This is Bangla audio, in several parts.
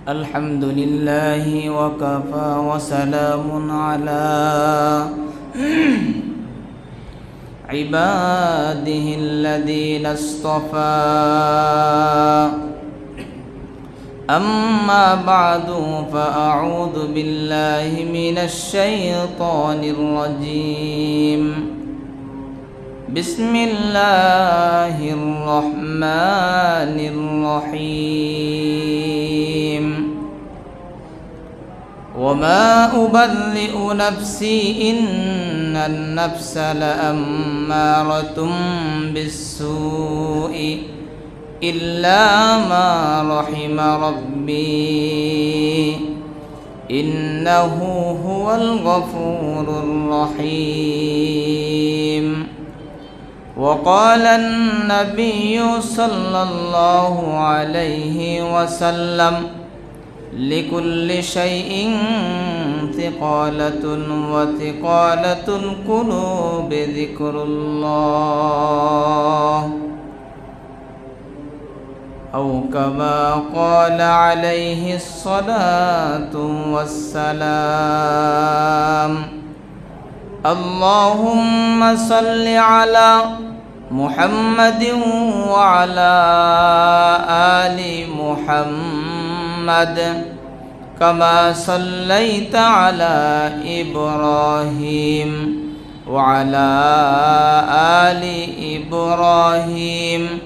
الحمد لله وكفى وسلام على عباده الذين اصطفى أما بعد فأعوذ بالله من الشيطان الرجيم بسم الله الرحمن الرحيم وما أبرئ نفسي إن النفس لأمارة بالسوء إلا ما رحم ربي إنه هو الغفور الرحيم وقال النبي صلى الله عليه وسلم لكل شيء ثقالة وثقالة القلوب ذكر الله أو كما قال عليه الصلاة والسلام اللهم صل على محمد وعلى آل محمد كما صليت على إبراهيم وعلى آل إبراهيم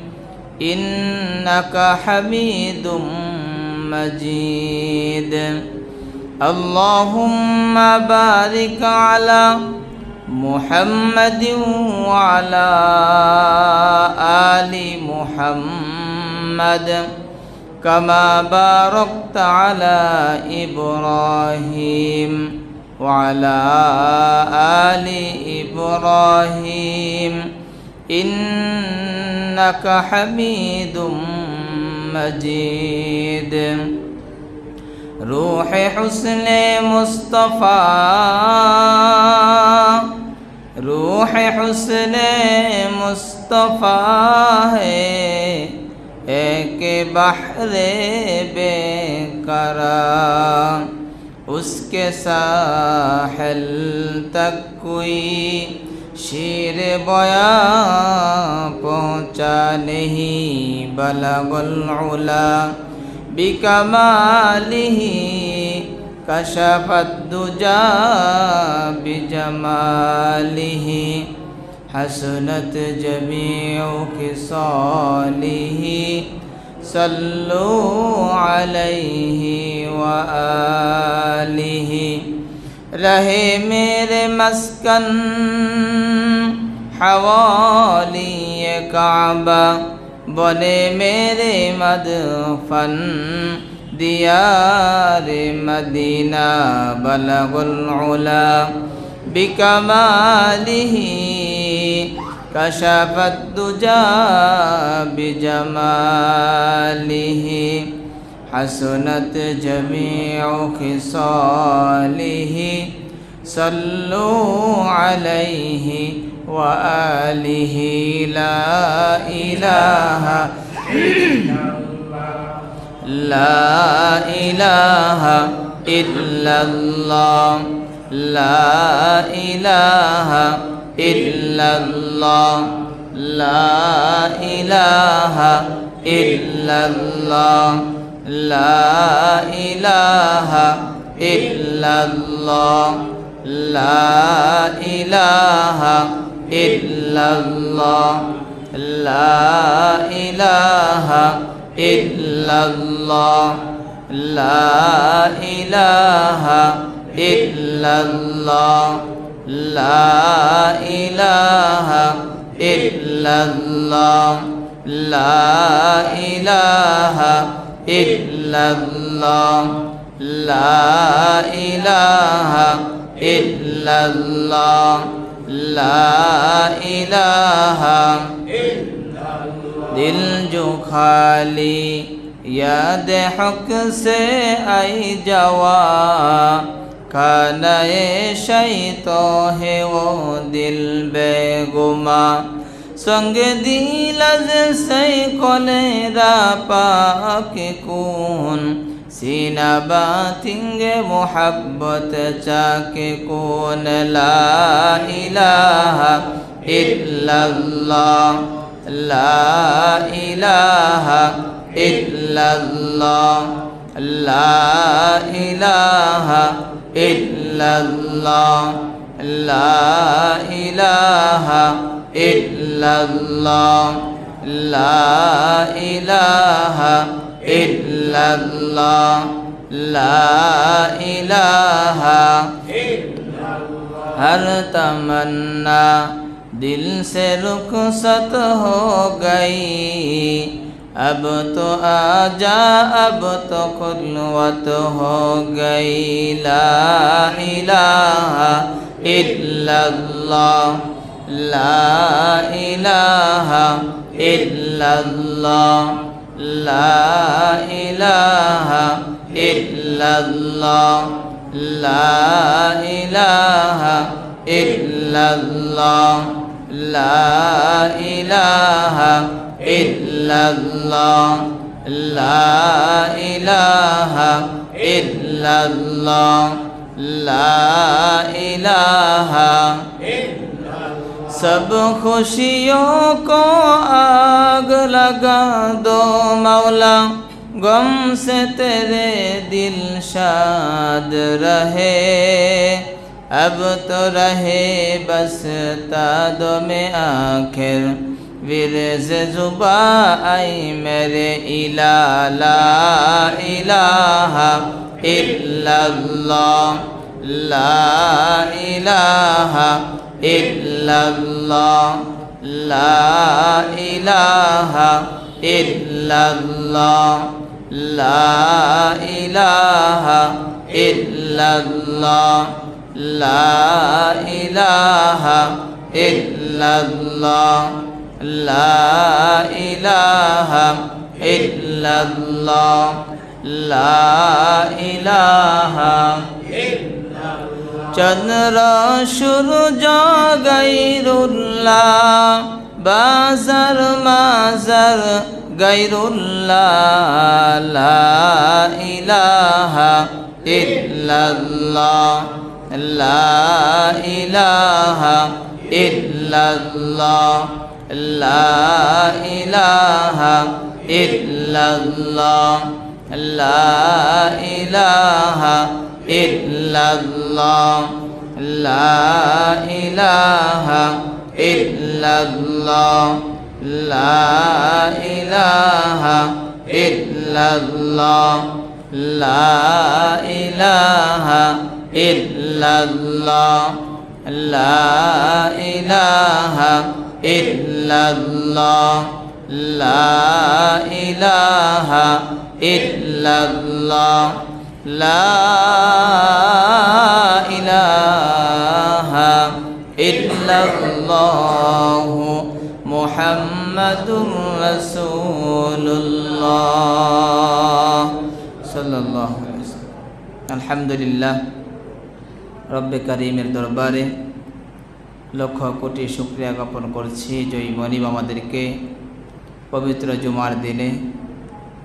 إنك حميد مجيد اللهم بارك على محمد وعلى آل محمد كما باركت على إبراهيم وعلى آل إبراهيم إنك حميد مجيد روح حسن مصطفى روح حسن مصطفى है एक बहर बेकरार उसके साहिल तक कोई शीर बया पहुँचा नहीं बलगुल उला बिकमालिही कशफत दुजा बिजमालिही हसनत जमीउ खिसालिही सल्लु अलैहि व आलिही रहे मेरे मस्कन हवाली काबा बने मेरे मदफन दियार मदीना बलगुल उला बिकमालिही कशफत दुजा बिजमालिही हसनत जमीउ खिसालिही सल्लु अलैहि व आलिही ला इलाहा इल्लल्लाह ला इलाहा इल्लल्लाह ला इलाहा इल्लल्लाह ला इलाहा इल्लल्लाह ला इलाहा इल्लल्लाह ला इलाहा इल्लल्लाह ला इलाहा इल्लल्लाह ला इलाहा इल्लल्लाह ला इलाहा इल्लल्लाह ला इलाहा इल्लल्लाह ला इलाहा दिल जो खाली याद हक से आई जवा खानाए शैतो है वो दिल बेगुमा संग दिल से कोलेरा पाक कून सीना बातिंगे मोहब्बत चाके कून ला इलाहा इल्लल्लाह ला इलाहा इल्लल्लाह ला इलाहा इल्लल्लाह ला इलाहा इल्लल्लाह ला इलाहा इल्लल्लाह ला इलाहा हर तमन्ना दिल से रुखसत हो गई अब तो आजा अब तो खुलवत हो गई ला इलाहा इल्लल्लाह ला इलाहा इल्लल्लाह ला इलाहा इल्लल्लाह ला इलाहा इल्लल्लाह ला इलाहा इल्लल्लाह ला इलाहा इल्लल्लाह ला इलाहा सब खुशियों को आग लगा दो मौला गम से तेरे दिल शाद रहे अब तो रहे बस तादो में आखिर विरज़ जुबा आई मेरे इला ला इलाहा इल्लल्लाह ला इलाहा इल्लल्लाह ला इलाहा इल्लल्लाह ला इलाहा इल्लल्लाह ला इलाहा इल्लल्लाह ला इलाहा इल्लल्लाह ला इलाहा चंद्र सूरज गैरुल्लाह बाज़र माज़र गैरुल्लाह ला इलाहा इल्लल्लाह ला इलाहा इल्लल्लाह ला इलाहा इल्लल्लाह ला इलाहा इल्लल्लाह ला इलाहा इल्लल्लाह ला इलाहा इल्लल्लाह ला इलाहा इल्लल्लाह ला इलाहा इल्लल्लाह ला इलाहा इल्लल्लाह ला इलाहा इल्लल्लाह मुहम्मदुर रसूलुल्लाह सल्लल्लाहु अलैहि वसल्लम। अल्हम्दुलिल्लाह रब्बे करीमेर दरबारे लक्ष कोटी शुक्रिया ज्ञापन करছি जय मनिब आमादेरके पवित्र जुमार दिने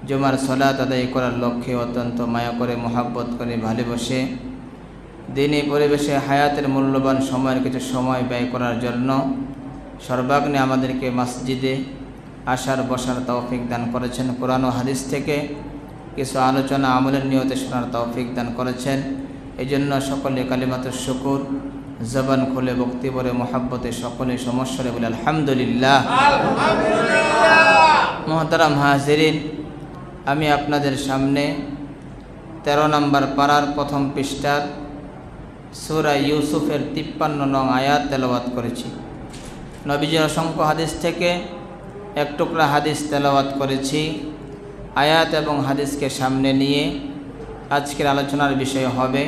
जुमार सलात आदाय करार लक्ष्ये अत्यंत माया करे मोहब्बत करे भालोबेसे दिनी परिवेशे हायातेर मूल्यवान समयेर किछु समय व्यय करार जन्य सर्वाग्ने आमादेरके मस्जिदे आसार बसार तौफिक दान करेছেন कुरान ও हादिस থেকে কিছু আলোচনা আমলের নিয়তে শোনার তৌফিক দান করেছেন। এজন্য সকলে কালিমাতুশ শুকর জবান খুলে ভক্তি ভরে মোহাব্বতে সকলে সমস্বরে বলে আলহামদুলিল্লাহ। মুহতারাম হাজিরিন, আমি আপনাদের সামনে 13 নম্বর পারার প্রথম পৃষ্ঠার সূরা ইউসুফের 53 নং আয়াত তেলাওয়াত করেছি। নবীজির অসংখ্য হাদিস থেকে এক টুকরা হাদিস তেলাওয়াত করেছি। আয়াত এবং হাদিসকে সামনে নিয়ে আজকের আলোচনার বিষয় হবে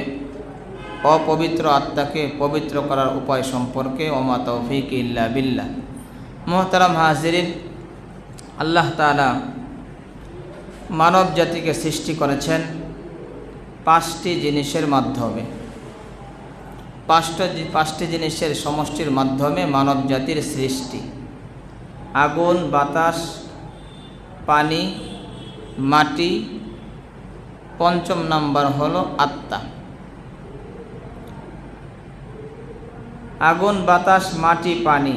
অপবিত্র আত্মাকে পবিত্র করার উপায় সম্পর্কে। ওমা তৌফিক ইল্লা বিল্লাহ। মুহতারাম হাজিরিন, আল্লাহ তাআলা মানব জাতিকে সৃষ্টি করেছেন 5টি জিনিসের মাধ্যমে। 5টি জিনিসের সমষ্টির মাধ্যমে মানব জাতির সৃষ্টি। আগুন, বাতাস, পানি, মাটি। পঞ্চম নাম্বার হলো আত্মা। আগুন, বাতাস, মাটি, পানি,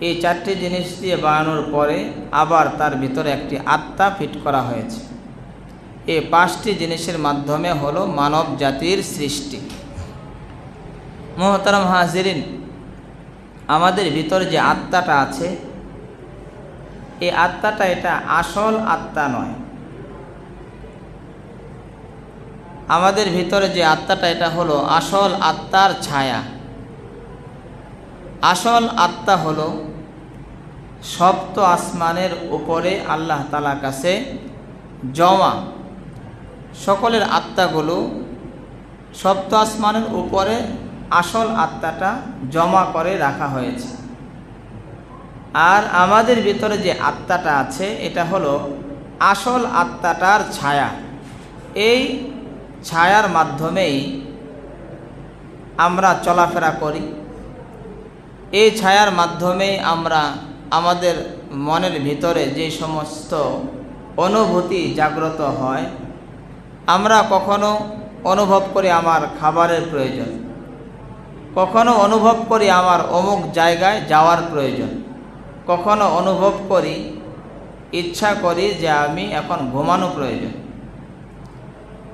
এই চারটি জিনিস দিয়ে বানানোর পরে আবার তার ভিতরে একটি আত্মা ফিট করা হয়েছে। এই পাঁচটি জিনিসের মাধ্যমে হলো মানব জাতির সৃষ্টি। মোহতারাম হাজিরিন, আমাদের ভিতরে যে আত্মাটা আছে, এই আত্মাটা এটা আসল আত্মা নয়। আমাদের ভিতরে যে আত্মাটা এটা হলো আসল আত্মার ছায়া। আসল আত্মা হলো সপ্ত আসমানের উপরে আল্লাহ তাআলার কাছে জমা। সকলের আত্মাগুলো সপ্ত আসমানের উপরে আসল আত্মাটা জমা করে রাখা হয়েছে। আর আমাদের ভিতরে যে আত্মাটা আছে এটা হলো আসল আত্মাটার ছায়া। এই ছায়ার মাধ্যমেই আমরা চলাফেরা করি। এই ছায়ার মাধ্যমেই আমরা আমাদের মনের ভিতরে যে সমস্ত অনুভূতি জাগ্রত হয়, আমরা কখনো অনুভব করি আমার খাবারের প্রয়োজন, কখনো অনুভব করি আমার অমুক জায়গায় যাওয়ার প্রয়োজন, কখনো অনুভব করি, ইচ্ছা করি যে আমি এখন ঘুমানো প্রয়োজন,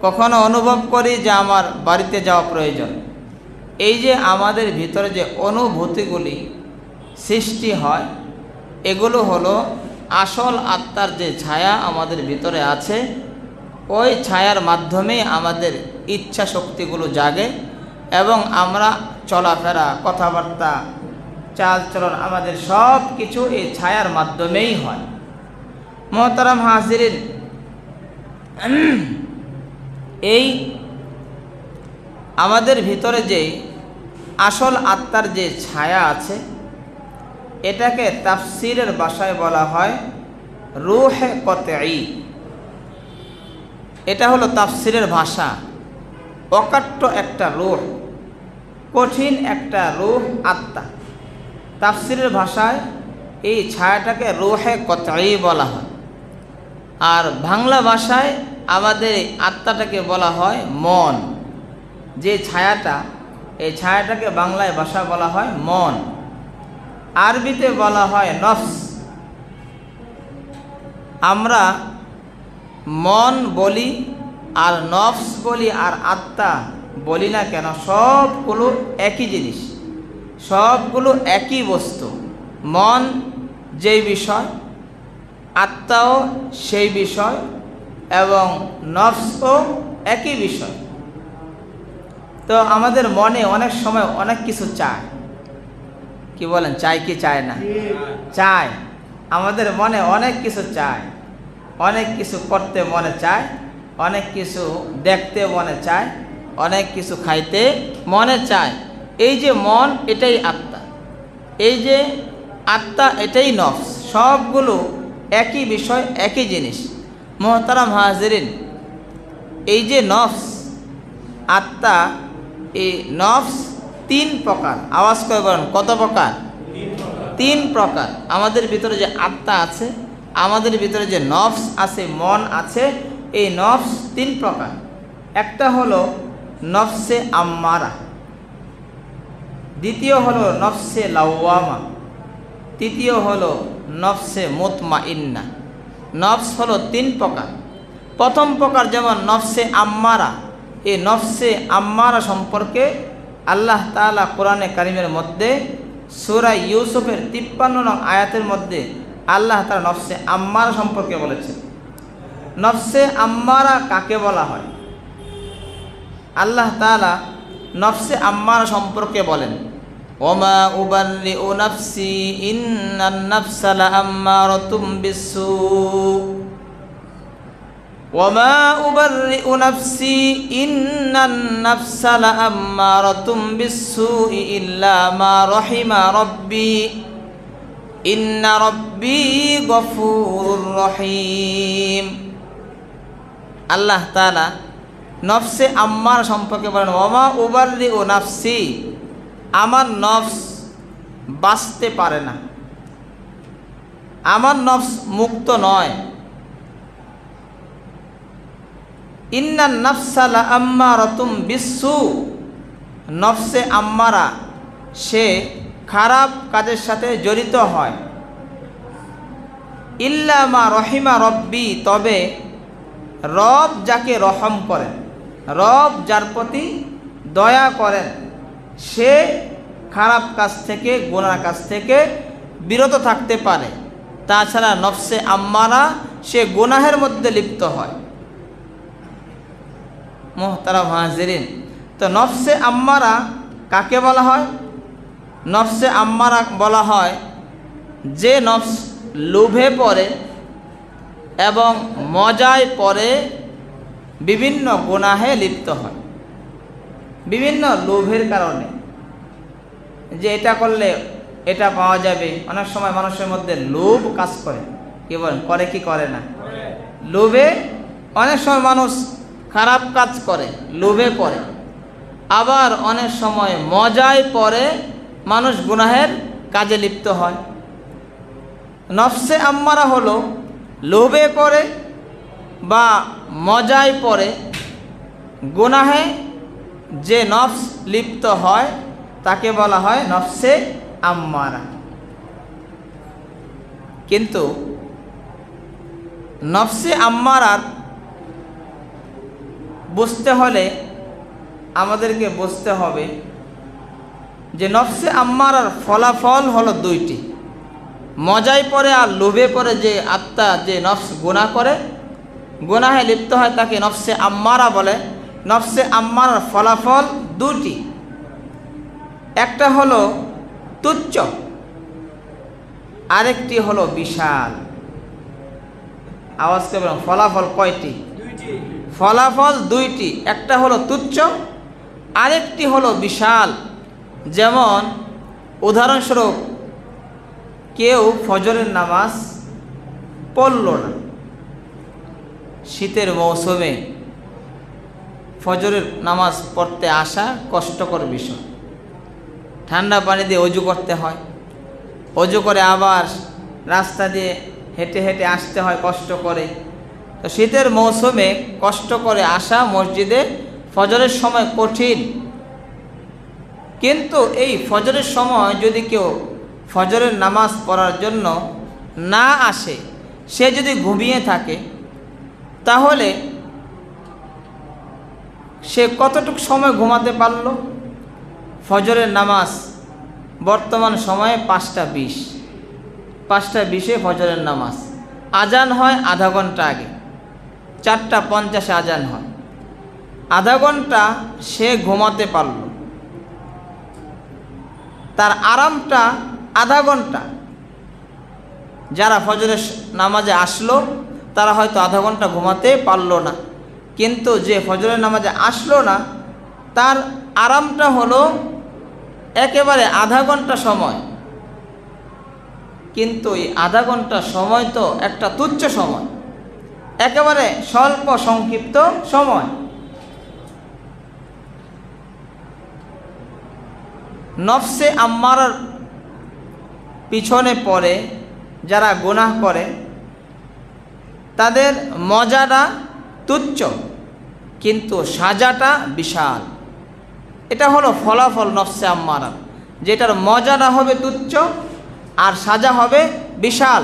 কখনো অনুভব করি যে আমার বাড়িতে যাওয়া প্রয়োজন। এই যে আমাদের ভিতরে যে অনুভূতিগুলি সৃষ্টি হয়, এগুলো হলো আসল আত্মার যে ছায়া আমাদের ভিতরে আছে, ওই ছায়ার মাধ্যমে আমাদের ইচ্ছা শক্তিগুলো জাগে এবং আমরা চলাফেরা, কথাবার্তা, চালচলন, আমাদের সব কিছু এই ছায়ার মাধ্যমেই হয়। মোহতারাম হাজিরিন, এই আমাদের ভিতরে যে আসল আত্মার যে ছায়া আছে, এটাকে তাফসীরের ভাষায় বলা হয় রূহে কতঈ। এটা হলো তাফসীরের ভাষা। অকাট্য একটা রূহ, কঠিন একটা রূহ, আত্মা। তাফসীরের ভাষায় এই ছায়াটাকে রূহে কতঈ বলা হয়। আর বাংলা ভাষায় আমাদের আত্মাটাকে বলা হয় মন। যে ছায়াটা, এই ছায়াটাকে বাংলায় ভাষা বলা হয় মন, আরবিতে বলা হয় নফস। আমরা মন বলি আর নফস বলি আর আত্মা বলি না কেন, সবগুলো একই জিনিস, সবগুলো একই বস্তু। মন যেই বিষয়, আত্মাও সেই বিষয় এবং নফসও একই বিষয়। তো আমাদের মনে অনেক সময় অনেক কিছু চায়। কি বলেন, চায় কি চায় না? চায়। আমাদের মনে অনেক কিছু চায়, অনেক কিছু করতে মনে চায়, অনেক কিছু দেখতে মনে চায়, অনেক কিছু খাইতে মনে চায়। এই যে মন, এটাই আত্মা। এই যে আত্মা, এটাই নফস। সবগুলো একই বিষয়, একই জিনিস। মোহতারাম হাজিরিন, এই যে নফস, আত্মা, এই নফস তিন প্রকার। আওয়াজ করে বলেন, কত প্রকার? তিন প্রকার। আমাদের ভিতরে যে আত্মা আছে, আমাদের ভিতরে যে নফস আছে, মন আছে, এই নফস তিন প্রকার। একটা হলো নফসে আম্মারা, দ্বিতীয় হলো নফসে লাওয়ামা, তৃতীয় হলো নফসে মুতমাইন্না। নফস হলো তিন প্রকার। প্রথম প্রকার যেমন নফসে আম্মারা, এই নফসে আম্মারা সম্পর্কে আল্লাহ তাআলা কোরআনে কারিমের মধ্যে সূরা ইউসুফের 53 নং আয়াতের মধ্যে আল্লাহ তাআলা নফসে আম্মারা সম্পর্কে বলেছেন। নফসে আম্মারা কাকে বলা হয়? আল্লাহ তাআলা নফসে আম্মারা সম্পর্কে বলেন, ওমা উবাররিউ নাফসি ইন্নান নাফসা লাআম্মারাতুম বিসসু, ওমা উবাররিউ নাফসি ইন্নান নাফসা লাআম্মারাতুম বিসসু ইল্লা মা রাহিমা রাব্বি ইন্না রাব্বি গফুরুর রহিম। আল্লাহ তাআলা নফসে আম্মারা সম্পর্কে বলেন, ওমা উবাররিউ নাফসি, আমার নফস বাঁচতে পারে না, আমার নফস মুক্ত নয়। ইন্নান নাফসা লাআম্মারাতুম বিসসু, নফসে আম্মারা সে খারাপ কাজের সাথে জড়িত হয়। ইল্লা মা রহিমা রব্বি, তবে রব যাকে রহম করেন, রব যার প্রতি দয়া করেন, সে খারাপ কাজ থেকে, গুনার কাজ থেকে বিরত থাকতে পারে। তাছাড়া নফসে আম্মারা সে গুনাহের মধ্যে লিপ্ত হয়। মুহতারাম হাজিরিন, তো নফসে আম্মারা কাকে বলা হয়? নফসে আম্মারা বলা হয় যে নফস লোভে পড়ে এবং মজায় পড়ে বিভিন্ন গুনাহে লিপ্ত হয়, বিভিন্ন লোভের কারণে, যে এটা করলে এটা পাওয়া যাবে। অনেক সময় মানুষের মধ্যে লোভ কাজ করে, কি বলেন, করে কি করে না? লোভে অনেক সময় মানুষ খারাপ কাজ করে, লোভে পড়ে। আবার অনেক সময় মজায় পড়ে মানুষ গুনাহের কাজে লিপ্ত হয়। নফসে আম্মারা হলো লোভে পড়ে বা মজায় পড়ে গুনাহে যে নফস লিপ্ত হয় তাকে বলা হয় নফসে আম্মারা। কিন্তু নফসে আম্মারার বুঝতে হলে আমাদেরকে বুঝতে হবে যে নফসে আম্মারার ফলাফল হলো দুইটি। মজায় পড়ে আর লোভে পড়ে যে আত্মা, যে নফস গুনাহ করে, গুনাহে লিপ্ত হয়, তাকে নফসে আম্মারা বলে। নফসে আম্মারার ফলাফল দুটি, একটা হলো তুচ্ছ, আরেকটি হলো বিশাল। আওয়াজ করবেন, ফলাফল কয়টি? ফলাফল দুইটি, একটা হলো তুচ্ছ, আরেকটি হলো বিশাল। যেমন উদাহরণস্বরূপ, কেউ ফজরের নামাজ পড়ল না, শীতের মৌসুমে ফজরের নামাজ পড়তে আসা কষ্টকর বিষয়। ঠান্ডা পানি দিয়ে অজু করতে হয়, অজু করে আবার রাস্তা দিয়ে হেঁটে হেঁটে আসতে হয় কষ্ট করে। তো শীতের মৌসুমে কষ্ট করে আসা মসজিদে ফজরের সময় কঠিন। কিন্তু এই ফজরের সময় যদি কেউ ফজরের নামাজ পড়ার জন্য না আসে, সে যদি ঘুমিয়ে থাকে, তাহলে সে কতটুকু সময় ঘুমাতে পারল? ফজরের নামাজ বর্তমান সময়ে 5:20, 5:20 ফজরের নামাজ। আজান হয় আধা ঘন্টা আগে, 4:50 আজান হয়। আধা ঘন্টা সে ঘুমাতে পারল, তার আরামটা আধা ঘন্টা। যারা ফজরের নামাজে আসলো তারা হয়তো আধা ঘন্টা ঘুমাতে পারলো না, কিন্তু যে ফজরের নামাজে আসলো না তার আরামটা হলো একেবারে আধা ঘন্টা সময়। কিন্তু এই আধা ঘন্টা সময় তো একটা তুচ্ছ সময়, একেবারে স্বল্প সংক্ষিপ্ত সময়। নফসে আম্মারার পিছনে পড়ে যারা গুনাহ করে, তাদের মজাটা তুচ্ছ কিন্তু সাজাটা বিশাল। এটা হলো ফলাফল নফসে আম্মারার, যেটার মজাটা হবে তুচ্ছ আর সাজা হবে বিশাল।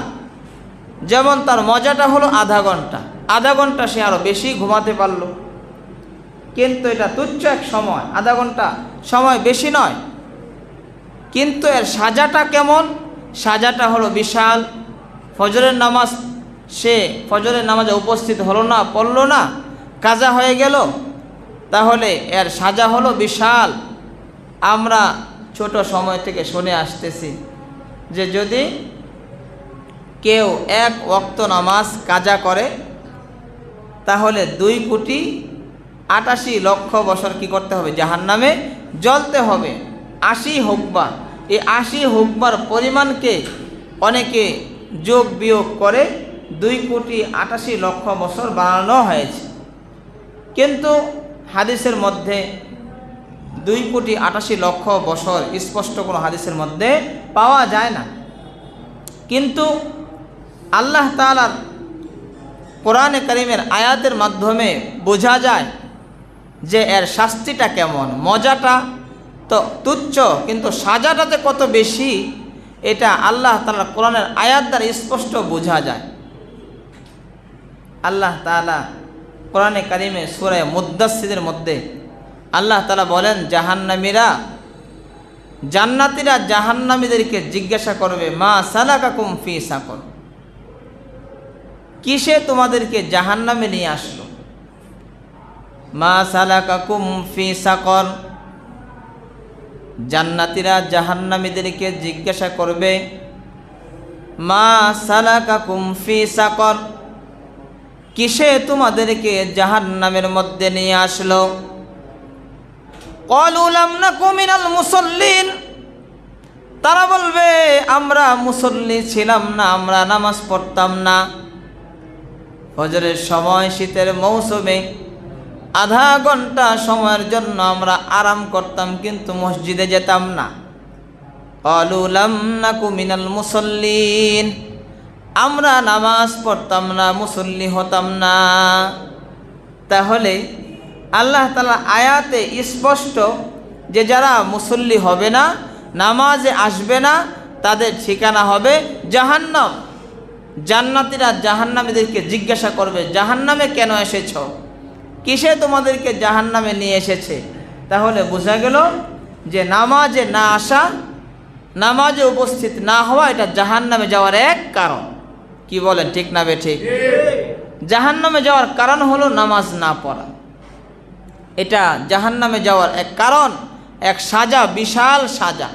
যেমন তার মজাটা হলো আধা ঘন্টা, আধা ঘন্টা সে আরও বেশি ঘুমাতে পারল, কিন্তু এটা তুচ্ছ এক সময়, আধা ঘন্টা সময় বেশি নয়। কিন্তু এর সাজাটা কেমন? সাজাটা হলো বিশাল। ফজরের নামাজ সে ফজরের নামাজে উপস্থিত হলো না, পড়ল না, কাজা হয়ে গেল, তাহলে এর সাজা হলো বিশাল। আমরা ছোট সময় থেকে শুনে আসতেছি যে যদি কেউ 1 ওয়াক্ত নামাজ কাজা করে তাহলে 2,88,00,000 বছর কি করতে হবে? জাহান্নামে জ্বলতে হবে। 80 হুকবা, এই 80 হুকবার পরিমাণকে অনেকে যোগ বিয়োগ করে 2,88,00,000 বছর বানানো হয়েছে। কিন্তু হাদিসের মধ্যে 2,88,00,000 বছর স্পষ্ট কোনো হাদিসের মধ্যে পাওয়া যায় না। কিন্তু আল্লাহ তাআলার কোরআনে কারীমের আয়াতের মাধ্যমে বোঝা যায় যে এর শাস্তিটা কেমন। মজাটা তো তুচ্ছ, কিন্তু সাজাটা যে কত বেশি এটা আল্লাহ তাআলার কোরআনের আয়াত দ্বারা স্পষ্ট বোঝা যায়। আল্লাহ তাআলা কোরআনে কারীমে সূরা মুদ্দাসসিরের মধ্যে আল্লাহ তাআলা বলেন, জাহান্নামীরা জান্নাতীরা জাহান্নামীদেরকে জিজ্ঞাসা করবে, মা সালাকাকুম ফি সাকর, কিসে তোমাদেরকে জাহান্নামে নিয়ে আসলো। মা সালাকাকুম ফি সাকর, জান্নাতীরা জাহান্নামীদেরকে জিজ্ঞাসা করবে, মা সালাকাকুম ফি সাকর, কিসে তোমাদেরকে জাহান্নামের মধ্যে নিয়ে আসলো। ক্বালু লাম নাকু মিনাল মুসাল্লিন, তারা বলবে আমরা মুসল্লি ছিলাম না, আমরা নামাজ পড়তাম না। ফজরের সময় শীতের মৌসুমে আধা ঘন্টা সময়ের জন্য আমরা আরাম করতাম, কিন্তু মসজিদে যেতাম না। ক্বালু লাম নাকু মিনাল মুসাল্লিন, আমরা নামাজ পড়তাম না, মুসল্লি হতাম না। তাহলে আল্লাহ তাআলা আয়াতে স্পষ্ট যে যারা মুসল্লি হবে না, নামাজে আসবে না, তাদের ঠিকানা হবে জাহান্নাম। জান্নাতীরা জাহান্নামীদেরকে জিজ্ঞাসা করবে, জাহান্নামে কেন এসেছ, কিসে তোমাদেরকে জাহান্নামে নিয়ে এসেছে। তাহলে বোঝা গেল যে নামাজে না আসা, নামাজে উপস্থিত না হওয়া এটা জাহান্নামে যাওয়ার এক কারণ। কি বলেন, ঠিক না বেঠিক? জাহান্নামে যাওয়ার কারণ হলো নামাজ না পড়া। এটা জাহান্নামে যাওয়ার এক কারণ, এক সাজা, বিশাল সাজা।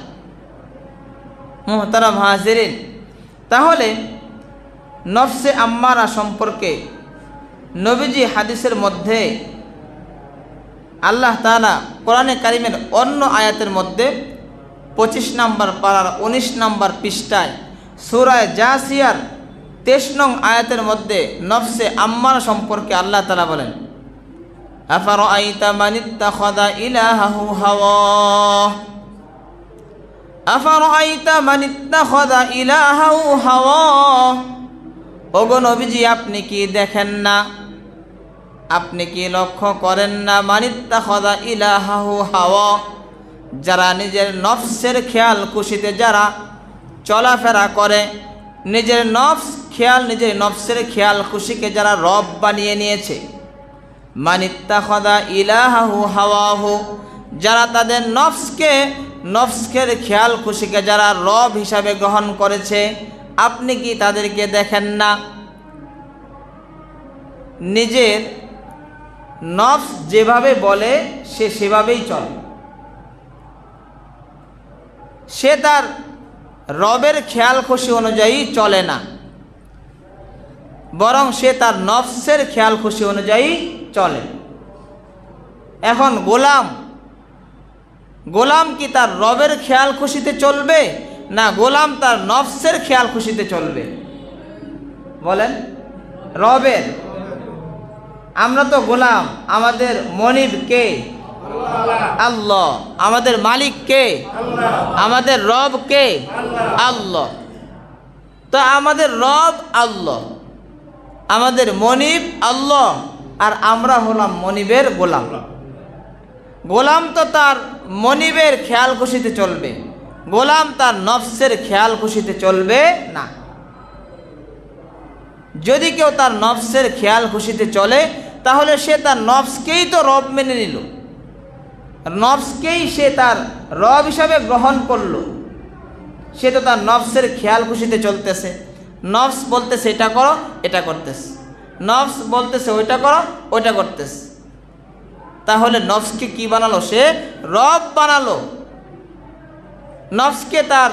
মুহতারাম হাজিরিন, তাহলে নফসে আম্মারা সম্পর্কে নবীজি হাদিসের মধ্যে আল্লাহ তাআলা কোরআনে কারীমের অন্য আয়াতের মধ্যে 25 নম্বর পারার 19 নম্বর পৃষ্ঠায় সূরা জাসিয়ার 23 নং আয়াতের মধ্যে নফসে আম্মারা সম্পর্কে আল্লাহ তাআলা বলেন, আফারাআইতা মানিত্তাখাযা ইলাহাহু হাওয়া, আফারাআইতা মানিত্তাখাযা ইলাহাহু হাওয়া। ওগো নবীজি, আপনি কি দেখেন না, আপনি কি লক্ষ্য করেন না, মানিত্তাখাযা ইলাহাহু হাওয়া, যারা নিজের নফসের খেয়াল খুশিতে যারা চলাফেরা করে, নিজের নফসের খেয়াল খুশিকে যারা রব বানিয়ে নিয়েছে। মানিত্তাখাযা ইলাহাহু হাওয়াহু, যারা তাদের নফসের খেয়াল খুশিকে যারা রব হিসাবে গ্রহণ করেছে, আপনি কি তাদেরকে দেখেন না? নিজের নফস যেভাবে বলে সে সেভাবেই চলে। সে তার রবের খেয়াল খুশি অনুযায়ী চলে না, বরং সে তার নফসের খেয়াল খুশি অনুযায়ী চলে। এখন গোলাম কি তার রবের খেয়াল খুশিতে চলবে, না গোলাম তার নফসের খেয়াল খুশিতে চলবে? বলেন, রবের। আমরা তো গোলাম। আমাদের মনিব কে? আল্লাহ। আমাদের মালিক কে? আমাদের রব কে? আল্লাহ। তো আমাদের রব আল্লাহ, আমাদের মনিব আল্লাহ, আর আমরা হলাম মনিবের গোলাম। গোলাম তো তার মনিবের খেয়াল খুশিতে চলবে, গোলাম তার নফসের খেয়াল খুশিতে চলবে না। যদি কেউ তার নফসের খেয়াল খুশিতে চলে, তাহলে সে তার নফসকেই তো রব মেনে নিল, নফসকেই সে তার রব হিসাবে গ্রহণ করলো। সে তো তার নফসের খেয়াল খুশিতে চলতেছে। নফস বলতেছে এটা করো, এটা করতেছে। নফস বলতেছে ওইটা করো, ওইটা করতেছে। তাহলে নফসকে কি বানালো? সে রব বানালো। নফসকে তার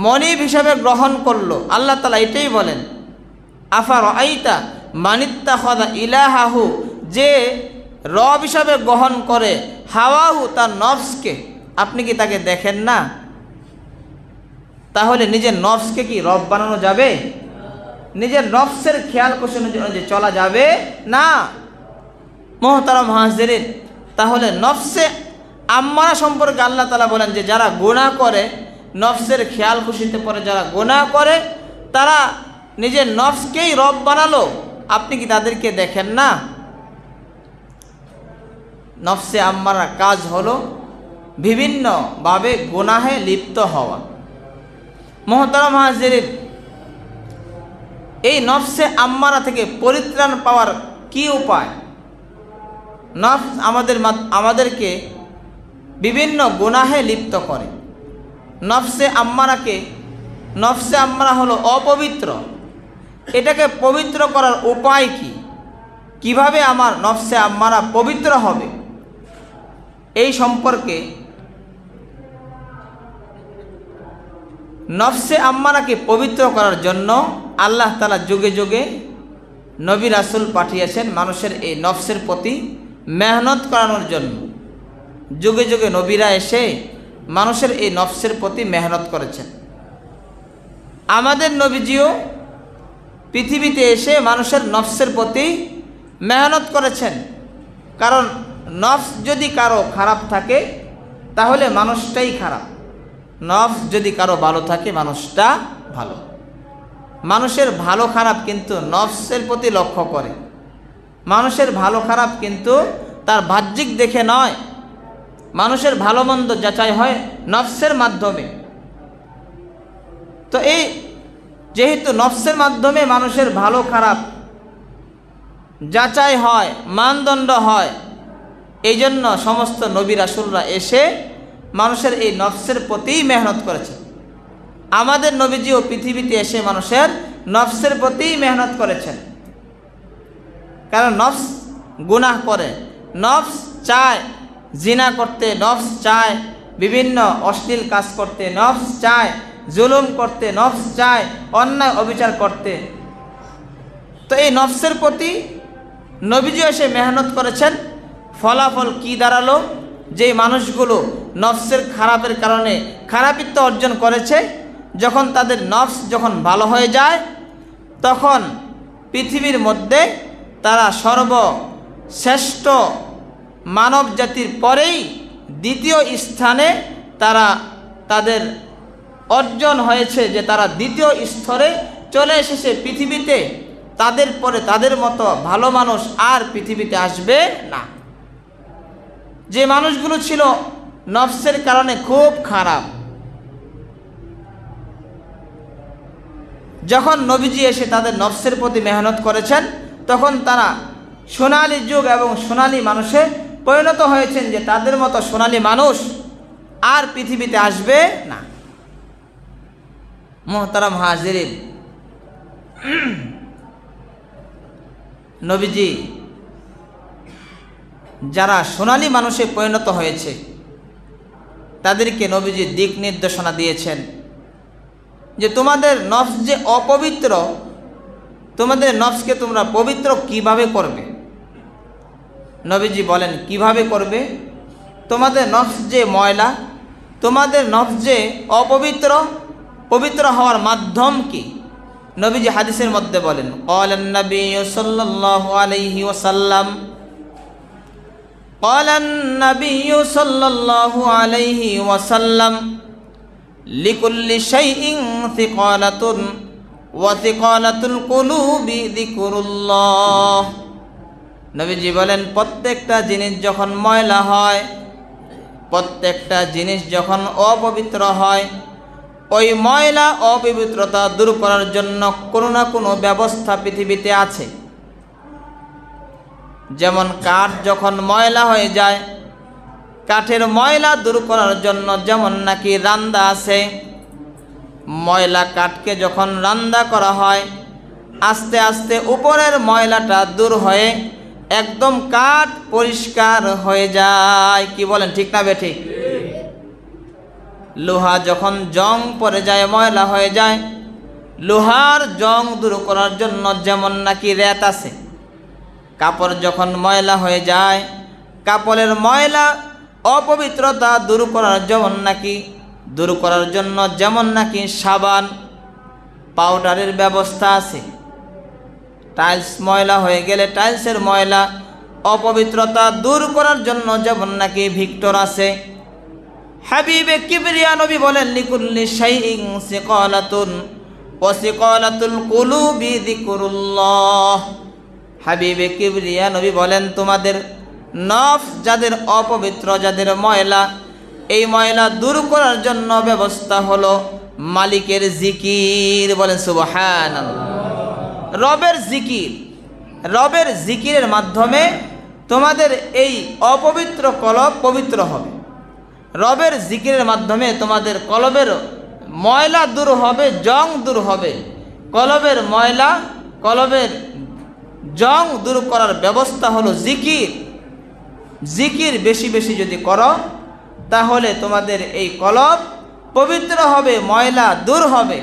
মনিব হিসাবে গ্রহণ করলো। আল্লাহ তাআলা এটাই বলেন, আফারাআইতা মানিত্তাখাযা ইলাহাহু, যে রব হিসাবে গ্রহণ করে হাওয়াহু, তার নফসকে, আপনি কি তাকে দেখেন না? তাহলে নিজের নফসকে কি রব বানানো যাবে? নিজের নফসের খেয়াল খুশি অনুযায়ী চলা যাবে না। মুহতারাম হাজিরিন, তাহলে নফসে আম্মারা সম্পর্কে আল্লাহ তাআলা বলেন যে যারা গুনাহ করে, নফসের খেয়াল খুশিতে পড়ে যারা গুনাহ করে, তারা নিজের নফসকেই রব বানালো, আপনি কি তাদেরকে দেখেন না? নফসে আম্মারা কাজ হলো বিভিন্নভাবে গুনাহে লিপ্ত হওয়া। মুহতারাম হাজিরিন, এই নফসে আম্মারা থেকে পরিত্রাণ পাওয়ার কি উপায়? নফস আমাদেরকে বিভিন্ন গুনাহে লিপ্ত করে। নফসে আম্মারা হলো অপবিত্র। এটাকে পবিত্র করার উপায় কি? কিভাবে আমার নফসে আম্মারা পবিত্র হবে? এই সম্পর্কে নফসে আম্মারাকে পবিত্র করার জন্য আল্লাহ তাআলা যুগে যুগে নবী রাসূল পাঠিয়েছেন মানুষের এই নফসের প্রতি মেহনত করানোর জন্য। যুগে যুগে নবীরা এসে মানুষের এই নফসের প্রতি মেহনত করেছেন। আমাদের নবীজিও পৃথিবীতে এসে মানুষের নফসের প্রতি মেহনত করেছেন। কারণ নফস যদি কারো খারাপ থাকে তাহলে মানুষটাই খারাপ, নফস যদি কারো ভালো থাকে মানুষটা ভালো। মানুষের ভালো খারাপ কিন্তু নফসের প্রতি লক্ষ্য করে। মানুষের ভালো খারাপ কিন্তু তার বাহ্যিক দেখে নয়, মানুষের ভালো মন্দ যাচাই হয় নফসের মাধ্যমে। তো এই যেহেতু নফসের মাধ্যমে মানুষের ভালো খারাপ যাচাই হয়, মানদণ্ড হয়, এই জন্য সমস্ত নবী রাসূলরা এসে মানুষের এই নফসের প্রতিই মেহনত করেছে। আমাদের নবীজিও পৃথিবীতে এসে মানুষের নফসের প্রতিই মেহনত করেছেন। কারণ নফস গুনাহ করে, নফস চায় জিনা করতে, নফস চায় বিভিন্ন অশ্লীল কাজ করতে, নফস চায় জুলুম করতে, নফস চায় অন্যায় অবিচার করতে। তো এই নফসের প্রতি নবীজি এসে মেহনত করেছেন। ফলাফল কি দাঁড়ালো? যে মানুষগুলো নফসের খারাপের কারণে খারাপিত্ব অর্জন করেছে, যখন তাদের নফস যখন ভালো হয়ে যায় তখন পৃথিবীর মধ্যে তারা সর্বশ্রেষ্ঠ মানব জাতির পরেই দ্বিতীয় স্থানে তাদের অর্জন হয়েছে, যে তারা দ্বিতীয় স্তরে চলে এসেছে পৃথিবীতে। তাদের পরে তাদের মতো ভালো মানুষ আর পৃথিবীতে আসবে না। যে মানুষগুলো ছিল নফসের কারণে খুব খারাপ, যখন নবীজি এসে তাদের নফসের প্রতি মেহনত করেছেন তখন তারা সোনালী যুগ এবং সোনালী মানুষে পরিণত হয়েছেন, যে তাদের মতো সোনালী মানুষ আর পৃথিবীতে আসবে না। মুহতারাম হাজিরিন, নবীজি যারা সোনালী মানুষে পরিণত হয়েছে তাদেরকে নবীজি দিক নির্দেশনা দিয়েছেন যে তোমাদের নফস যে অপবিত্র, তোমাদের নফসকে তোমরা পবিত্র কিভাবে করবে। নবীজি বলেন কিভাবে করবে? তোমাদের নফস যে ময়লা, তোমাদের নফস যে অপবিত্র, পবিত্র হওয়ার মাধ্যম কি? নবীজি হাদিসের মধ্যে বলেন, ক্বালান নবী সাল্লাল্লাহু আলাইহি ওয়াসাল্লাম, ক্বালান নবী সাল্লাল্লাহু আলাইহি ওয়াসাল্লাম, লিকুল্লি শাইইন সিকালাতুন ওয়া সিকালাতুল কুলুবি যিকরুল্লাহ। নবীজি বলেন প্রত্যেকটা জিনিস যখন ময়লা হয়, প্রত্যেকটা জিনিস যখন অপবিত্র হয়, ওই ময়লা অপবিত্রতা দূর করার জন্য কোনো না কোনো ব্যবস্থা পৃথিবীতে আছে। যেমন কাঠ যখন ময়লা হয়ে যায়, কাঠের ময়লা দূর করার জন্য যেমন নাকি রান্দা আছে, ময়লা কাঠকে যখন রান্দা করা হয় আস্তে আস্তে উপরের ময়লাটা দূর হয়ে একদম কাঠ পরিষ্কার হয়ে যায়। কি বলেন, ঠিক না বেঠিক? লোহা যখন জং পড়ে যায়, ময়লা হয়ে যায়, লোহার জং দূর করার জন্য যেমন নাকি রেত আছে। কাপড় যখন ময়লা হয়ে যায়, কাপড়ের ময়লা অপবিত্রতা দূর করার জন্য যেমন নাকি সাবান পাউডারের ব্যবস্থা আছে। টাইলস ময়লা হয়ে গেলে টাইলসের ময়লা অপবিত্রতা দূর করার জন্য যেমন নাকি ভিক্টর আছে। হাবিবে কিবরিয়া নবী বলেন, লিকুল্লি শাইইন সিকালাতুন ওয়াসিকালাতুল কুলুবি যিকরুল্লাহ। হাবিবে কিবরিয়া নবী বলেন, তোমাদের নফস যাদের অপবিত্র, যাদের ময়লা, এই ময়লা দূর করার জন্য ব্যবস্থা হলো মালিকের জিকির। বলেন সুবহানাল্লাহ। রবের জিকির, রবের জিকিরের মাধ্যমে তোমাদের এই অপবিত্র কলব পবিত্র হবে। রবের জিকিরের মাধ্যমে তোমাদের কলবের ময়লা দূর হবে, জং দূর হবে। কলবের ময়লা, কলবের জং দূর করার ব্যবস্থা হলো জিকির। জিকির বেশি বেশি যদি করো তাহলে তোমাদের এই কলব পবিত্র হবে, ময়লা দূর হবে,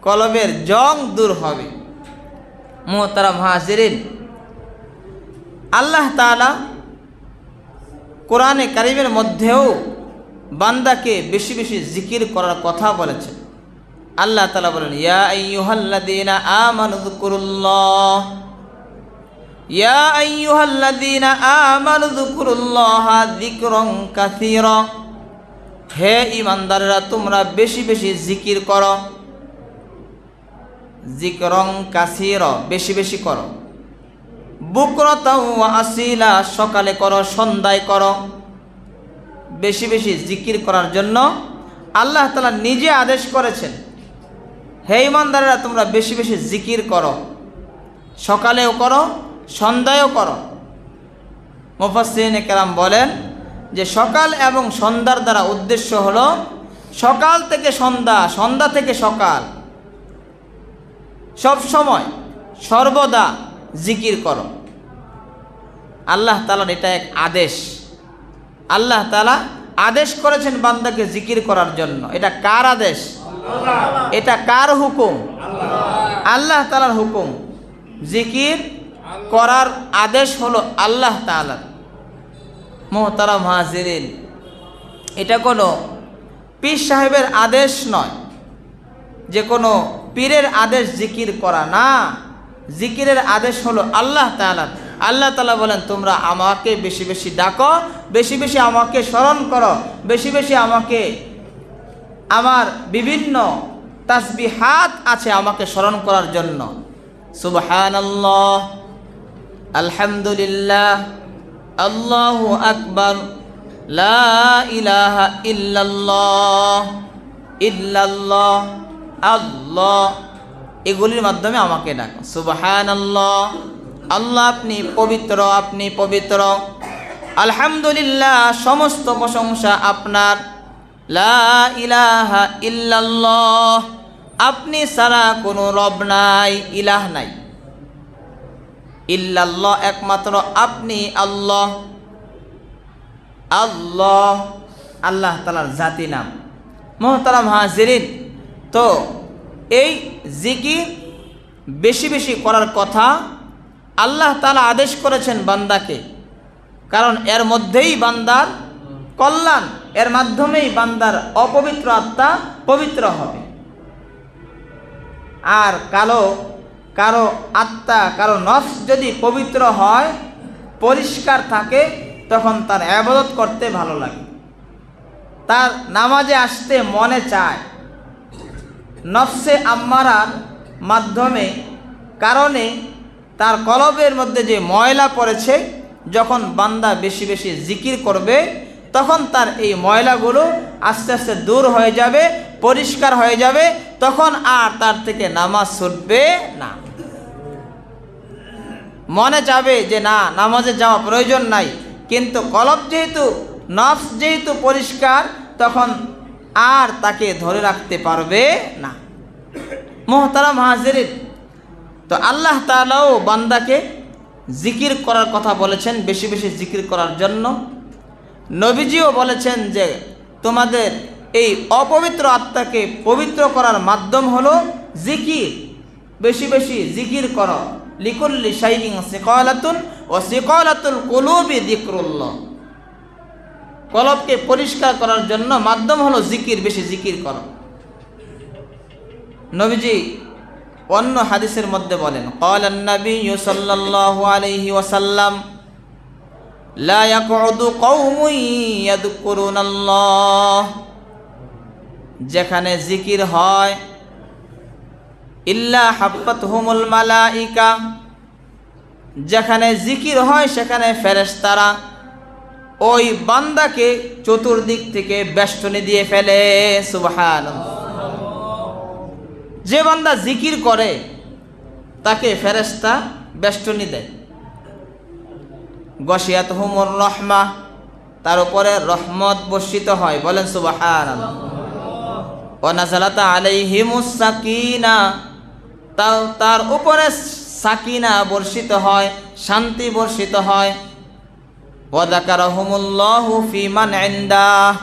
কলবের জং দূর হবে। মুহতারাম হাজিরিন, আল্লাহ তাআলা কোরআনে কারিমের মধ্যেও বান্দাকে বেশি বেশি জিকির করার কথা বলেছেন। আল্লাহ তাআলা বলেন, ইয়া আইয়ুহাল্লাযীনা আমানু যকুরুল্লাহ, ইয়া আইয়ুহাল্লাযীনা আমানু যকুরুল্লাহা যিকরান কাসীরা। হে ঈমানদাররা, তোমরা বেশি বেশি জিকির করো। যিকরান কাসীরা, বেশি বেশি করো। বুকরাতাও ওয়া আসীলা, সকালে করো, সন্ধ্যায় করো। বেশি বেশি জিকির করার জন্য আল্লাহ তাআলা নিজে আদেশ করেছেন, হে ঈমানদাররা, তোমরা বেশি বেশি জিকির করো, সকালেও করো, সন্ধ্যায়ও করো। মুফাসসিরিনে কেরাম বলেন যে সকাল এবং সন্ধ্যার দ্বারা উদ্দেশ্য হলো সকাল থেকে সন্ধ্যা, সন্ধ্যা থেকে সকাল, সব সময় সর্বদা জিকির করো। আল্লাহ তাআলার এটা এক আদেশ। আল্লাহ তাআলা আদেশ করেছেন বান্দাকে জিকির করার জন্য। এটা কার আদেশ? এটা কার হুকুম? আল্লাহ তাআলার হুকুম। জিকির করার আদেশ হলো আল্লাহ তাআলার। মুহতারাম হাজিরিন, এটা কোনো পীর সাহেবের আদেশ নয়, যে কোনো পীরের আদেশ জিকির করা না। জিকিরের আদেশ হলো আল্লাহ তাআলার। আল্লাহ তাআলা বলেন, তোমরা আমাকে বেশি বেশি ডাকো, বেশি বেশি আমাকে স্মরণ করো, বেশি বেশি আমাকে, আমার বিভিন্ন তাসবিহাত আছে আমাকে স্মরণ করার জন্য। সুবহানাল্লাহ, আলহামদুলিল্লাহ, আল্লাহু আকবার, লা ইলাহা ইল্লাল্লাহ, ইল্লাল্লাহ, আল্লাহ, এগুলির মাধ্যমে আমাকে ডাকো। সুবহানাল্লাহ, আল্লাহ আপনি পবিত্র, আপনি পবিত্র। আলহামদুলিল্লাহ, সমস্ত প্রশংসা আপনার। লা ইলাহা ইল্লাল্লাহ, আপনি ছাড়া কোনো রব নাই, ইলাহ নাই। ইল্লাল্লাহ, একমাত্র আপনি আল্লাহ। আল্লাহ আল্লাহ তাআলার জাতি নাম। মুহতারাম হাজিরিন, তো এই জিকির বেশি বেশি করার কথা আল্লাহ তাআলা আদেশ করেছেন বান্দাকে, কারণ এর মধ্যেই বান্দার কল্যাণ, এর মাধ্যমেই বান্দার অপবিত্র আত্মা পবিত্র হবে। আর কারো আত্মা, কারো নফস যদি পবিত্র হয়, পরিষ্কার থাকে, তখন তার ইবাদত করতে ভালো লাগে, তার নামাজে আসতে মনে চায়। নফসে আম্মারার মাধ্যমে, কারণে তার কলবের মধ্যে যে ময়লা পড়েছে, যখন বান্দা বেশি বেশি জিকির করবে, তখন তার এই ময়লাগুলো আস্তে আস্তে দূর হয়ে যাবে, পরিষ্কার হয়ে যাবে, তখন আর তার থেকে নামাজ ছুটবে না। মনে যাবে যে না, নামাজে যাওয়া প্রয়োজন নাই, কিন্তু কলব যেহেতু, নফস যেহেতু পরিষ্কার, তখন আর তাকে ধরে রাখতে পারবে না। মুহতারাম হাজিরিন, তো আল্লাহ তাআলাও বান্দাকে জিকির করার কথা বলেছেন, বেশি বেশি জিকির করার জন্য। নবীজিও বলেছেন যে তোমাদের এই অপবিত্র আত্মাকে পবিত্র করার মাধ্যম হলো জিকির। বেশি বেশি জিকির করো। লিকুল্লি শাইইন সিকালাতুন ওয়া সিকালাতুল কুলুবি যিকরুল্লাহ। কলবকে পরিষ্কার করার জন্য মাধ্যম হলো জিকির, বেশি জিকির করো। নবীজি অন্য হাদিসের মধ্যে বলেন, ক্বালান নাবিয়্যু সাল্লাল্লাহু আলাইহি ওয়াসাল্লাম, লা ইয়াকউদু কওমুন ইয়াযকুরুনাল্লাহ। যেখানে জিকির হয়, ইল্লা হাফাতহুমুল মালাইকা, যেখানে জিকির হয় সেখানে ফেরেশতারা ওই বান্দাকে চতুর্দিক থেকে বেষ্টনী দিয়ে ফেলে। সুবহানাল্লাহ। যে বান্দা জিকির করে তাকে ফেরেশতা বেষ্টনী দেয়। গশিয়াতহুমুর রহমা, তার উপরে রহমত বর্ষিত হয়, বলেন সুবহানাল্লাহ। ওয়া নাযালাত আলাইহিমুস সাকিনা, তার উপরে সাকিনা বর্ষিত হয়, শান্তি বর্ষিত হয়। ওয়া যাকারাহুমুল্লাহু ফি মান ইনদাহ,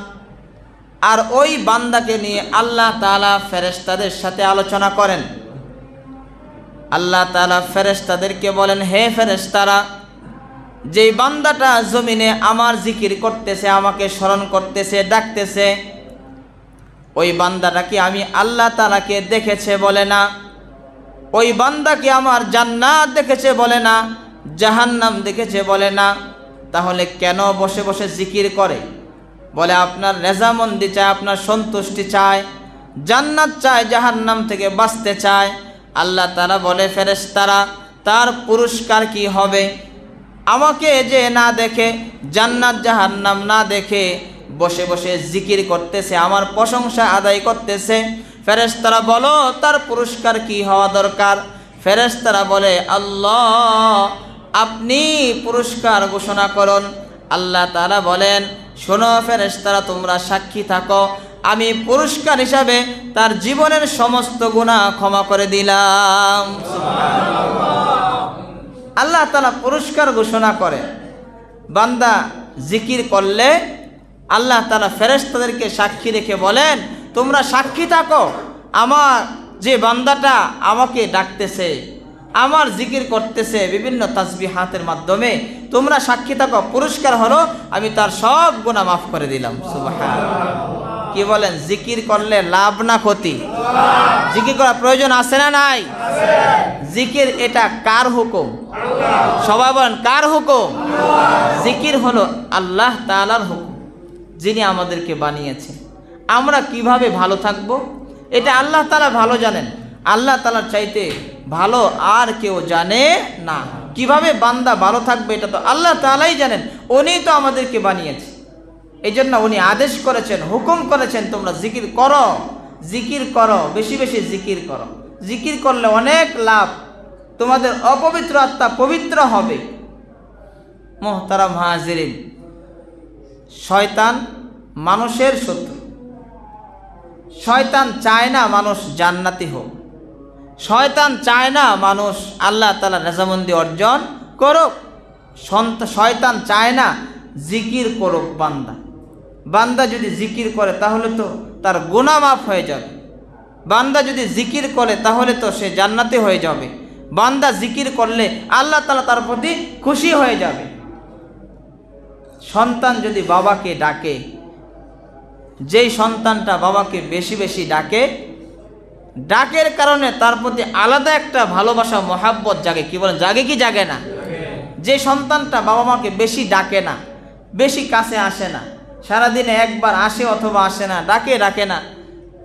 আর ওই বান্দাকে নিয়ে আল্লাহ তাআলা ফেরেশতাদের সাথে আলোচনা করেন। আল্লাহ তাআলা ফেরেশতাদেরকে বলেন, হে ফেরেশতারা, যেই বান্দাটা জমিনে আমার জিকির করতেছে, আমাকে স্মরণ করতেছে, ডাকতেছে, ওই বান্দাটাকে আমি আল্লাহ তাআলাকে দেখেছে বলে না, ওই বান্দাকে আমার জান্নাত দেখেছে বলে না, জাহান্নাম দেখেছে বলে না, তাহলে কেন বসে বসে জিকির করে? বলে আপনার রেজামন্দি চায়, আপনার সন্তুষ্টি চায়, জান্নাত চায়, জাহান্নাম থেকে বাঁচতে চায়। আল্লাহ তাআলা বলে, ফেরেশতারা, তার পুরস্কার কি হবে? আমাকে যে না দেখে, জান্নাত জাহান্নাম না দেখে বসে বসে জিকির করতেছে, আমার প্রশংসা আদায় করতেছে, ফেরেশতারা বলো তার পুরস্কার কি হওয়া দরকার? ফেরেশতারা বলে, আল্লাহ আপনি পুরস্কার ঘোষণা করুন। আল্লাহ তাআলা বলেন, শোনো ফেরেশতারা, তোমরা সাক্ষী থাকো, আমি পুরস্কার হিসাবে তার জীবনের সমস্ত গুনাহ ক্ষমা করে দিলাম। আল্লাহ তাআলা পুরস্কার ঘোষণা করে। বান্দা জিকির করলে আল্লাহ তাআলা ফেরেশতাদেরকে সাক্ষী রেখে বলেন, তোমরা সাক্ষী থাকো, আমার যে বান্দাটা আমাকে ডাকতেছে, আমার জিকির করতেছে বিভিন্ন তাসবিহাতের মাধ্যমে, তোমরা সাক্ষী থাকো, পুরস্কার হলো আমি তার সব গুনাহ মাফ করে দিলাম। সুবহানাল্লাহ। কি বলেন, জিকির করলে লাভ না ক্ষতি? জিকির করার প্রয়োজন আছে না নাই? জিকির এটা কার হুকুম? সবাই বলেন, কার হুকুম? জিকির হলো আল্লাহ তাআলার হুকুম, যিনি আমাদেরকে বানিয়েছেন। আমরা কিভাবে ভালো থাকব এটা আল্লাহ তাআলা ভালো জানেন। আল্লাহ তাআলার চাইতে ভালো আর কেউ জানে না। কিভাবে বান্দা ভালো থাকবে এটা তো আল্লাহ তাআলাই জানেন, উনিই তো আমাদেরকে বানিয়েছে। এই জন্য উনি আদেশ করেছেন, হুকুম করেছেন, তোমরা জিকির করো, জিকির করো, বেশি বেশি জিকির করো। জিকির করলে অনেক লাভ, তোমাদের অপবিত্র আত্মা পবিত্র হবে। মুহতারাম হাজিরিন, শয়তান মানুষের শত্রু। শয়তান চায় না মানুষ জান্নাতি হোক, শয়তান চায় না মানুষ আল্লাহ তাআলার রেজামন্দি অর্জন করুক, শয়তান চায় না জিকির করুক বান্দা। বান্দা যদি জিকির করে তাহলে তো তার গুনাহ মাফ হয়ে যাবে, বান্দা যদি জিকির করে তাহলে তো সে জান্নাতি হয়ে যাবে, বান্দা জিকির করলে আল্লাহ তাআলা তার প্রতি খুশি হয়ে যাবে। সন্তান যদি বাবাকে ডাকে, যেই সন্তানটা বাবাকে বেশি বেশি ডাকে, ডাকের কারণে তার প্রতি আলাদা একটা ভালোবাসা মহাব্বত জাগে। কি বলেন, জাগে কি জাগে না? যে সন্তানটা বাবা মাকে বেশি ডাকে না, বেশি কাছে আসে না, সারাদিনে একবার আসে অথবা আসে না, ডাকে না,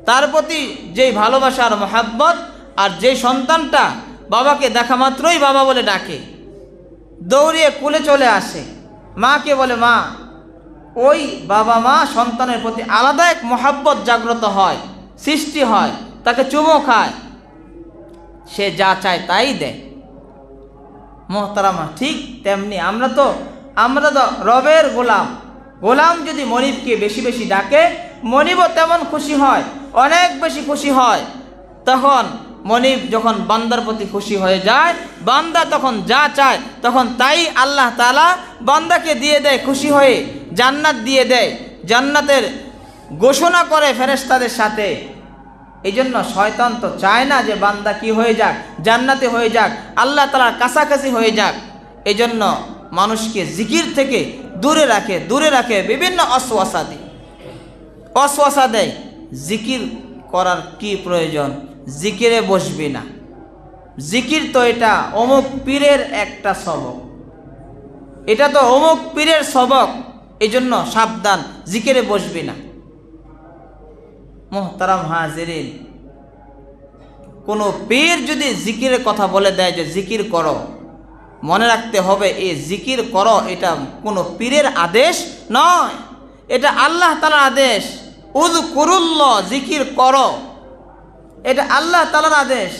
তার প্রতি যেই ভালোবাসা আর মহাব্বত, আর যে সন্তানটা বাবাকে দেখা মাত্রই বাবা বলে ডাকে, দৌড়িয়ে কুলে চলে আসে, মাকে বলে মা, ওই বাবা মা সন্তানের প্রতি আলাদা এক মহাব্বত জাগ্রত হয়, সৃষ্টি হয়, তাকে চুমো খায়, সে যা চায় তাই দেয়। মুহতারামা, ঠিক তেমনি আমরা তো রবের গোলাম যদি মনিবকে বেশি বেশি ডাকে, মনিবও তেমন খুশি হয়, অনেক বেশি খুশি হয়। তখন মনিব যখন বান্দার প্রতি খুশি হয়ে যায়, বান্দা তখন যা চায় তখন তাই আল্লাহ তাআলা বান্দাকে দিয়ে দেয়, খুশি হয়ে জান্নাত দিয়ে দেয়, জান্নাতের ঘোষণা করে ফেরেশতাদের সাথে। এই জন্য শয়তান তো চায় না যে বান্দা কি হয়ে যাক, জান্নাতে হয়ে যাক, আল্লাহ তাআলার কাছাকাছি হয়ে যাক। এই জন্য মানুষকে জিকির থেকে দূরে রাখে বিভিন্ন অসওয়াসা দেয়। জিকির করার কি প্রয়োজন? জিকিরে বসবি না, জিকির তো এটা অমুক পীরের একটা সবক, এটা তো অমুক পীরের সবক, এই জন্য সাবধান, জিকিরে বসবি না। মুহতারাম হাজিরিন, কোনো পীর যদি জিকিরের কথা বলে দেয় যে জিকির করো, মনে রাখতে হবে এই জিকির করো এটা কোনো পীরের আদেশ নয়, এটা আল্লাহ তাআলার আদেশ। উযকুরুল্লাহ, জিকির করো, এটা আল্লাহ তাআলার আদেশ।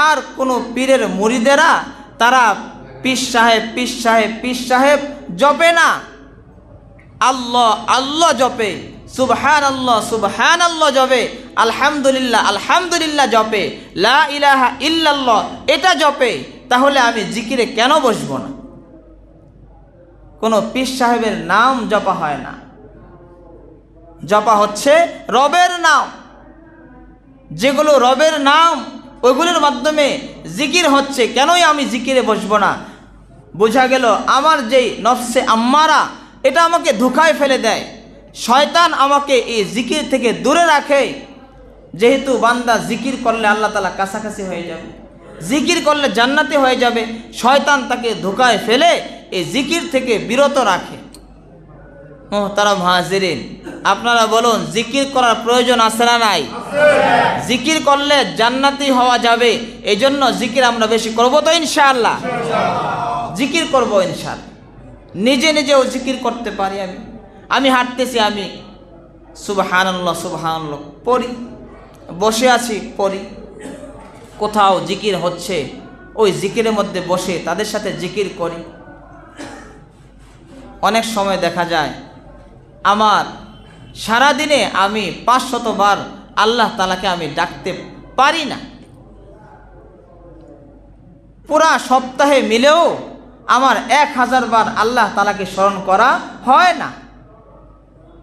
আর কোনো পীরের মুরিদেরা তারা পীর সাহেব পীর সাহেব পীর সাহেব জপে না, আল্লাহ আল্লাহ জপে, সুবহানাল্লাহ সুবহানাল্লাহ জপে, আলহামদুলিল্লাহ আলহামদুলিল্লাহ জপে, লা ইলাহা ইল্লাল্লাহ এটা জপে। তাহলে আমি জিকিরে কেন বসবো না? কোনো পীর সাহেবের নাম জপা হয় না, জপা হচ্ছে রবের নাম। যেগুলো রবের নাম ওইগুলোর মাধ্যমে জিকির হচ্ছে, কেনই আমি জিকিরে বসবো না? বোঝা গেল আমার যেই নফসে আম্মারা এটা আমাকে ধোঁকায় ফেলে দেয়, শয়তান আমাকে এই জিকির থেকে দূরে রাখে। যেহেতু বান্দা জিকির করলে আল্লাহ তাআলা কাছাকাছি হয়ে যাবে, জিকির করলে জান্নাতি হয়ে যাবে, শয়তান তাকে ধোঁকায় ফেলে এই জিকির থেকে বিরত রাখে। মুহতারাম হাজিরিন, আপনারা বলুন জিকির করার প্রয়োজন আছে না নাই? জিকির করলে জান্নাতি হওয়া যাবে, এই জন্য জিকির আমরা বেশি করবো তো ইনশাআল্লাহ? জিকির করবো ইনশাআল্লাহ। নিজে নিজেও জিকির করতে পারি। আমি হাঁটতেছি, আমি সুবহানাল্লাহ সুবহানাল্লাহ পড়ি, বসে আছি পড়ি, কোথাও জিকির হচ্ছে ওই জিকিরের মধ্যে বসে তাদের সাথে জিকির করি। অনেক সময় দেখা যায় আমার সারাদিনে আমি 500 বার আল্লাহ তাআলাকে আমি ডাকতে পারি না, পুরা সপ্তাহে মিলেও আমার 1000 বার আল্লাহ তাআলাকে স্মরণ করা হয় না।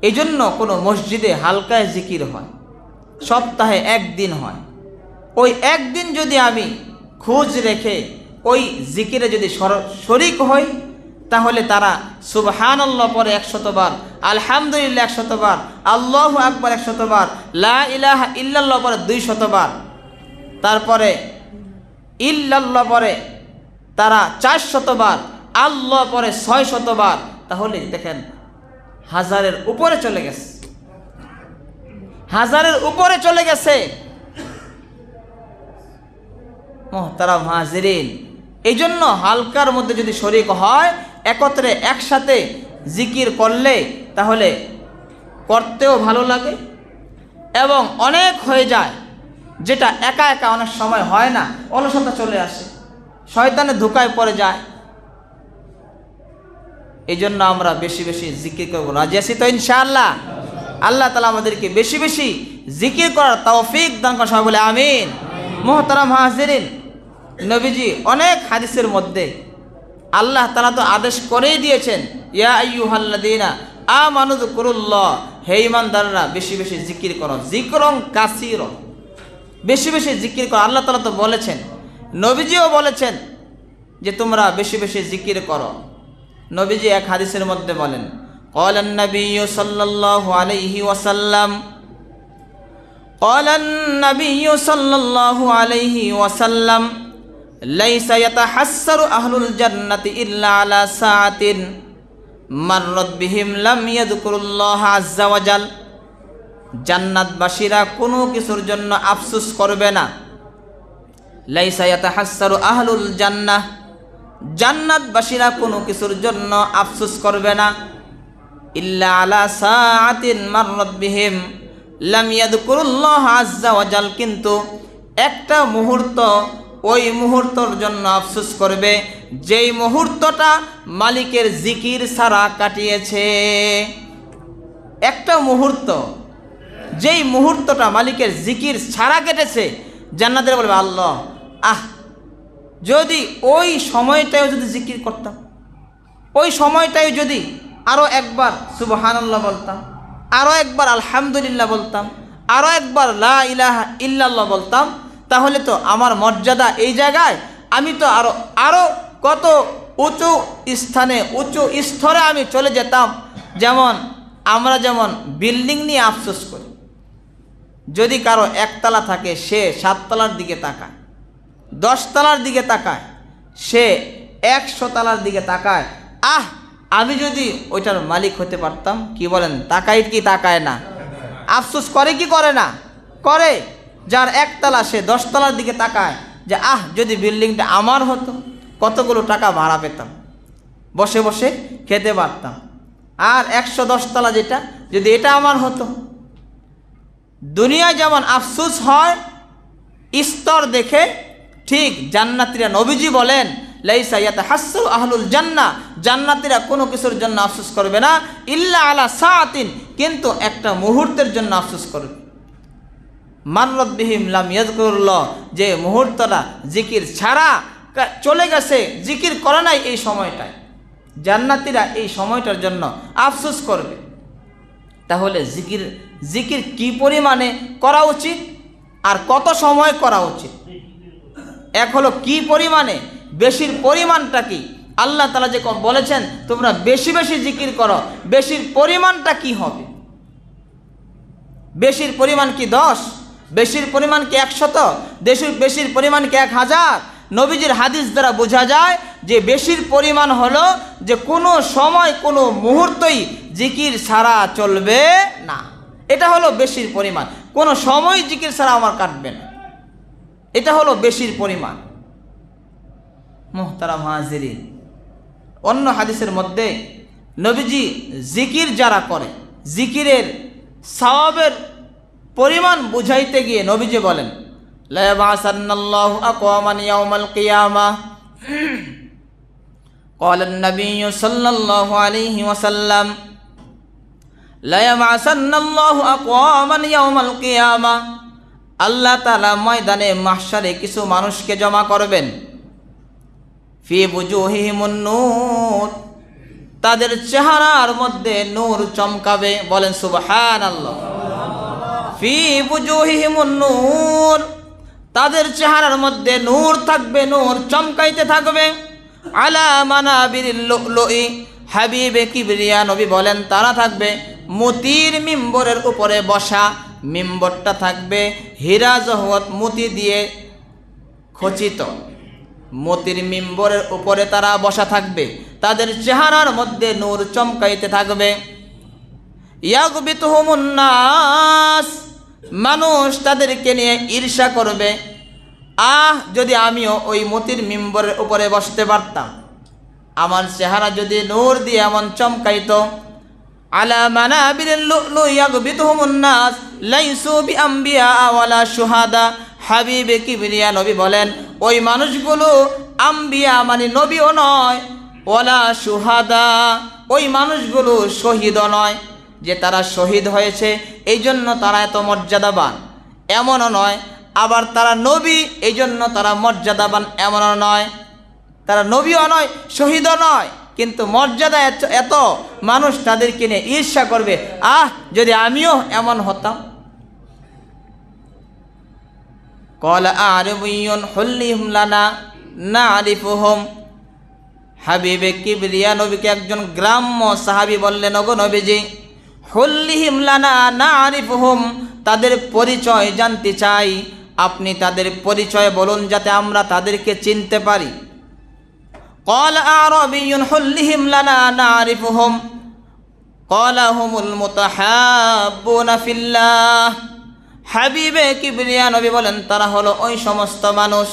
এই জন্য কোনো মসজিদে হালকায় জিকির হয়, সপ্তাহে একদিন হয়। ওই একদিন যদি আমি খোঁজ রেখে ওই জিকিরে যদি শরীক হই, তাহলে তারা সুবহানাল্লাহ পরে 100 বার, আলহামদুলিল্লাহ 100 বার, আল্লাহু আকবার 100 বার, লা ইলাহা ইল্লাল্লাহ পরে 200 বার, তারপরে ইল্লাল্লাহ পরে তারা 400 বার, আল্লাহ পরে 600 বার। তাহলে দেখেন 1000-এর উপরে চলে গেছে, 1000-এর উপরে চলে গেছে। মুহতারাম হাজিরিন, এই জন্য হালকার মধ্যে যদি শরীক হয়, একত্রে একসাথে জিকির করলে তাহলে করতেও ভালো লাগে এবং অনেক হয়ে যায়। যেটা একা একা অনেক সময় হয় না, অলসতা চলে আসে, শয়তানের ধোঁকায় পড়ে যায়। এই জন্য আমরা বেশি বেশি জিকির করবো, রাজি আছি তো ইনশাআল্লাহ? আল্লাহ তাআলা আমাদেরকে বেশি বেশি জিকির করার তৌফিক দান করেন, সবাই বলে আমিন। মুহতারাম হাজিরিন, নবীজি অনেক হাদিসের মধ্যে আল্লাহ তাআলা তো আদেশ করেই দিয়েছেন, ইয়া আইয়ুহাল্লাযীনা আমানু যকুরুল্লাহ, হে ঈমানদাররা বেশি বেশি জিকির করো, যিকরং কাসীরা, বেশি বেশি জিকির করো। আল্লাহ তাআলা তো বলেছেন, নবীজিও বলেছেন যে তোমরা বেশি বেশি জিকির করো। নবীজি এক হাদিসের মধ্যে বলেন, ক্বালান নাবিয়্যু সাল্লাল্লাহু আলাইহি ওয়াসাল্লাম, ক্বালান নাবিয়্যু সাল্লাল্লাহু আলাইহি ওয়াসাল্লাম, লাইসা ইয়াতাহাসসারু আহলুল জান্নাতি ইল্লা আলা সাআতিন মাররাত বিহিম লাম ইয়াযকুরুল্লাহ আযজা ওয়া জাল। জান্নাতবাসীরা কোনো কিছুর জন্য আফসোস করবে না। লাইসা ইয়াতাহাসসারু আহলুল জান্নাহ, জান্নাতবাসীরা কোনো কিছুর জন্য আফসোস করবে না। ইল্লা আলা সাআতিন মাররাত বিহিম লাম ইয়াযকুরুল্লাহ আযজা ওয়া জাল, কিন্তু একটা মুহূর্ত, ওই মুহূর্তর জন্য আফসোস করবে যেই মুহূর্তটা মালিকের জিকির ছাড়া কাটিয়েছে। একটা মুহূর্ত, যেই মুহূর্তটা মালিকের জিকির ছাড়া কেটেছে, জান্নাতের বলবে আল্লাহ যদি ওই সময়টাও যদি জিকির করতাম, ওই সময়টাই যদি আরও একবার সুবহানাল্লাহ বলতাম, আরও একবার আলহামদুলিল্লাহ বলতাম, আরও একবার লা ইলাহা ইল্লাল্লাহ বলতাম, তাহলে তো আমার মর্যাদা এই জায়গায়, আমি তো আরও কত উঁচু স্থানে, উঁচু স্তরে আমি চলে যেতাম। যেমন আমরা যেমন বিল্ডিং নিয়ে আফসোস করি, যদি কারো 1 তলা থাকে সে 7 তলার দিকে তাকায়, 10 তলার দিকে তাকায়, সে 100 তলার দিকে তাকায়, আমি যদি ওইটার মালিক হতে পারতাম। কি বলেন, তাকায় কি তাকায় না? আফসোস করে কি করে না? করে। যার একতলা সে 10 তলার দিকে তাকায় যে যদি বিল্ডিংটা আমার হতো, কতগুলো টাকা ভাড়া পেতাম, বসে বসে খেতে পারতাম। আর 110 তলা যেটা, যদি এটা আমার হতো। দুনিয়ায় যেমন আফসোস হয় স্তর দেখে, ঠিক জান্নাতীরা, নবীজি বলেন লাইসা ইয়াতাহাসসু আহলুল জান্নাহ, জান্নাতীরা কোনো কিছুর জন্য আফসোস করবে না, ইল্লা আলা সাআতিন, কিন্তু একটা মুহূর্তের জন্য আফসোস করবে। মাররাত বিহিম লাম ইয়াযকুরুল্লাহ, যে মুহূর্তটা জিকির ছাড়া চলে গেছে, জিকির করে নাই এই সময়টায়, জান্নাতীরা এই সময়টার জন্য আফসোস করবে। তাহলে জিকির কি পরিমাণে করা উচিত আর কত সময় করা উচিত? এক হলো কি পরিমাণে, বেশির পরিমাণটা কি? আল্লাহ তাআলা যে বলেছেন তোমরা বেশি বেশি জিকির করো, বেশির পরিমাণটা কি হবে? বেশির পরিমাণ কি 10? বেশির পরিমাণ কি 100? বেশির পরিমাণ কি 1000? নবীজির হাদিস দ্বারা বোঝা যায় যে বেশির পরিমাণ হলো যে কোনো সময় কোনো মুহূর্তই জিকির ছাড়া চলবে না। এটা হলো বেশির পরিমাণ, কোনো সময় জিকির ছাড়া আমার কাটবে না, এটা হলো বেশির পরিমাণ। মুহতারাম হাজিরিন, অন্য হাদিসের মধ্যে নবীজি জিকির যারা করে, জিকিরের সওয়াবের পরিমাণ বুঝাইতে গিয়ে নবীজি বলেন লা ইয়াবাসান্নাল্লাহু আকওয়ামান ইয়াউমাল কিয়ামাহ, قال النبي صلى الله عليه وسلم لا يبعثن الله أقواما يوم القيامة, আল্লাহ তাআলা ময়দানে মাহশারে কিছু মানুষকে জমা করবেন, ফি বুজুহিহিমুন নূর, তাদের চেহারার মধ্যে নূর চমকাবে, বলেন সুবহানাল্লাহ। ফি বুজুহিহিমুন নূর, তাদের চেহারার মধ্যে নূর থাকবে, নূর চমকাইতে থাকবে। আলা মানাবিরিল লুলুই, হাবিবে কিবরিয়া নবী বলেন তারা থাকবে মতির মিম্বরের উপরে বসা, মিম্বরটা থাকবে হীরা জহরত মতি দিয়ে খচিত, মতির মিম্বরের উপরে তারা বসা থাকবে, তাদের চেহারার মধ্যে নূর চমকাইতে থাকবে। ইয়াগবিতুহুমুন নাস, মানুষ তাদেরকে নিয়ে ঈর্ষা করবে, যদি আমিও ওই মতির মিম্বরের উপরে বসতে পারতাম, আমার চেহারা যদি নূর দিয়ে এমন চমকাইতো। আলা মানাবিরিল লুলু ইয়াগবিতুহুমুন নাস লাইসু বিআম্বিয়া ওয়ালা শুহাদা, হাবিবে কিবরিয়া নবী বলেন ওই মানুষগুলো আম্বিয়া মানে নবীও নয়, ওয়ালা শুহাদা, ওই মানুষগুলো শহীদও নয়, যে তারা শহীদ হয়েছে এই জন্য তারা এত মর্যাদাবান, এমনও নয়। আবার তারা নবী এই জন্য তারা মর্যাদাবান, এমনও নয়। তারা নবীও নয়, শহীদও নয়, কিন্তু মর্যাদা এত, মানুষ তাদেরকে নিয়ে ঈর্ষা করবে, যদি আমিও এমন হতাম। ক্বালা আ'রাবিয়্যুন হুল্লিহুম লানা না'রিফুহুম, হাবিবে কিবরিয়া নবীকে একজন গ্রাম্য সাহাবী বললেন, ওগো নবীজি, হুল্লিহিম লানা না'রিফুহুম, তাদের পরিচয় জানতে চাই, আপনি তাদের পরিচয় বলুন যাতে আমরা তাদেরকে চিনতে পারি। ক্বালা আ'রাবিয়্যুন হুল্লিহিম লানা না'রিফুহুম, ক্বালা হুমুল মুতাহাব্বুনা ফিল্লাহ, হাবিবে কিবরিয়া নবী বলেন তারা হলো ওই সমস্ত মানুষ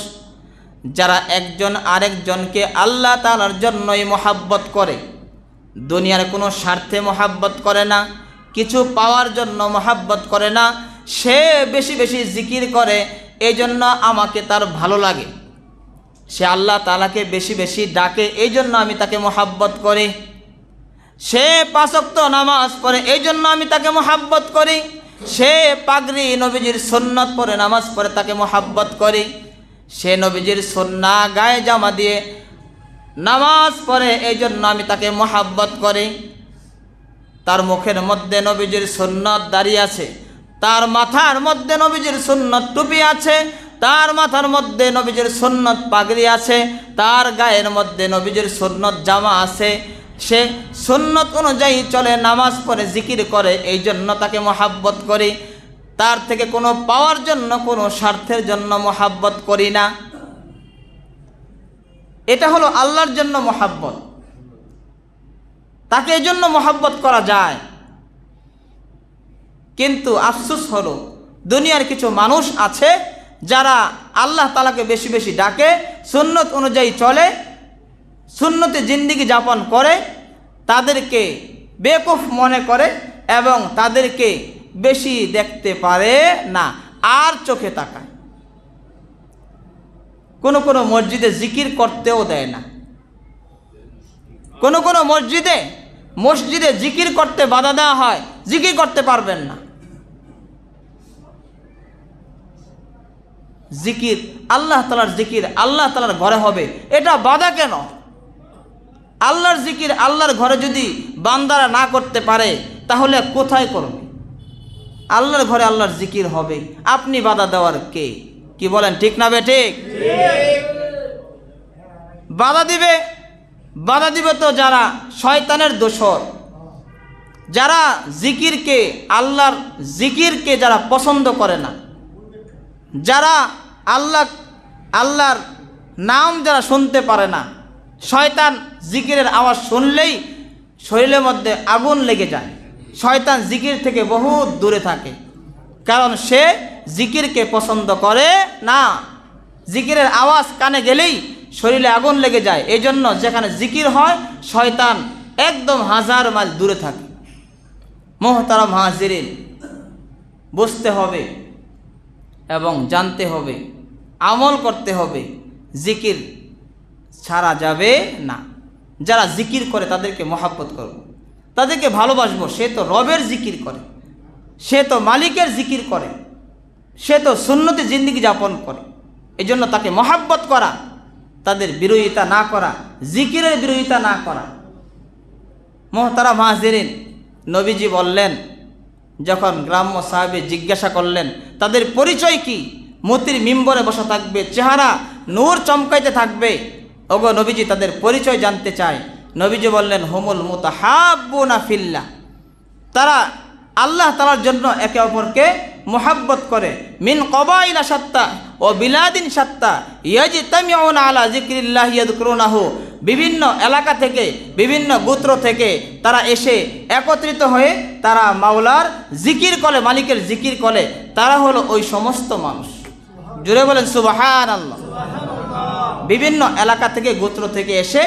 যারা একজন আরেকজনকে আল্লাহ তাআলার জন্যই মহাব্বত করে, দুনিয়ার কোনো স্বার্থে মহাব্বত করে না, কিছু পাওয়ার জন্য মহাব্বত করে না, সে বেশি বেশি জিকির করে এই জন্য আমাকে তার ভালো লাগে, সে আল্লাহ তাআলাকে বেশি বেশি ডাকে এই জন্য আমি তাকে মহাব্বত করি, সে 5 ওয়াক্ত নামাজ পড়ে এই জন্য আমি তাকে মহাব্বত করি, সে পাগড়ি নবীজির সুন্নত পড়ে নামাজ পড়ে তাকে মহাব্বত করি, সে নবীজির সুন্নাহ গায়ে জামা দিয়ে নামাজ পড়ে এই জন্য আমি তাকে মহাব্বত করি, তার মুখের মধ্যে নবীজির সুন্নত দাড়ি আছে, তার মাথার মধ্যে নবীজির সুন্নত টুপি আছে, তার মাথার মধ্যে নবীজির সুন্নত পাগড়ি আছে, তার গায়ের মধ্যে নবীজির সুন্নত জামা আছে, সে সুন্নত অনুযায়ী চলে, নামাজ পড়ে জিকির করে এই জন্য তাকে মহাব্বত করি, তার থেকে কোনো পাওয়ার জন্য কোনো স্বার্থের জন্য মহাব্বত করি না। এটা হলো আল্লাহর জন্য মহাব্বত, তাকে এই জন্য মহাব্বত করা যায়। কিন্তু আফসোস হলো দুনিয়ার কিছু মানুষ আছে যারা আল্লাহ তাআলাকে বেশি বেশি ডাকে, সুন্নত অনুযায়ী চলে, সুন্নতে জিন্দেগি যাপন করে, তাদেরকে বেকুফ মনে করে এবং তাদেরকে বেশি দেখতে পারে না, আর চোখে তাকায়। কোনো কোনো মসজিদে জিকির করতেও দেয় না, কোনো কোনো মসজিদে জিকির করতে বাধা দেওয়া হয়, জিকির করতে পারবেন না। জিকির আল্লাহ তাআলার জিকির আল্লাহ তাআলার ঘরে হবে, এটা বাধা কেন? আল্লাহর জিকির আল্লাহর ঘরে যদি বান্দারা না করতে পারে তাহলে কোথায় করবে? আল্লাহর ঘরে আল্লাহর জিকির হবে, আপনি বাধা দেওয়ার কে? কি বলেন, ঠিক না বেঠিক? বাধা দিবে তো যারা শয়তানের দোসর, যারা জিকিরকে আল্লাহর জিকিরকে যারা পছন্দ করে না, যারা আল্লাহর নাম যারা শুনতে পারে না, শয়তান জিকিরের আওয়াজ শুনলেই শরীরের মধ্যে আগুন লেগে যায়। শয়তান জিকির থেকে বহুত দূরে থাকে, কারণ সে জিকিরকে পছন্দ করে না। জিকিরের আওয়াজ কানে গেলেই শরীরে আগুন লেগে যায়। এই জন্য যেখানে জিকির হয় শয়তান একদম 1000 মাইল দূরে থাকে। মুহতারাম হাজিরিন, বুঝতে হবে এবং জানতে হবে, আমল করতে হবে। জিকির ছাড়া যাবে না। যারা জিকির করে তাদেরকে মহাব্বত করব, তাদেরকে ভালোবাসবো। সে তো রবের জিকির করে, সে তো মালিকের জিকির করে, সে তো সুন্নতে জিন্দেগি যাপন করে। এই জন্য তাকে মহাব্বত করা, তাদের বিরোধিতা না করা, জিকিরের বিরোধিতা না করা। মুহতারাম হাজিরিন, নবীজি বললেন, যখন গ্রাম্য সাহাবী জিজ্ঞাসা করলেন তাদের পরিচয় কি, মতির মিম্বরে বসা থাকবে, চেহারা নূর চমকাইতে থাকবে, ওগো নবীজি তাদের পরিচয় জানতে চায়। নবীজি বললেন, হুমুল মুতাহাব্বুনা ফিল্লাহ, তারা আল্লাহ তাআলার জন্য একে অপরকে মুহাব্বত করে। মিন কবাইলা শাত্তা ও বিলাদিন শাত্তা ইয়াজতামিউনা আলা যিকরিল্লাহি ইয়াযকুরুনাহু, বিভিন্ন এলাকা থেকে, বিভিন্ন গোত্র থেকে তারা এসে একত্রিত হয়ে তারা মাওলার জিকির করে, মালিকের জিকির করে। তারা হলো ওই সমস্ত মানুষ। জুড়ে বলেন সুবহানাল্লাহ। বিভিন্ন এলাকা থেকে, গোত্র থেকে এসে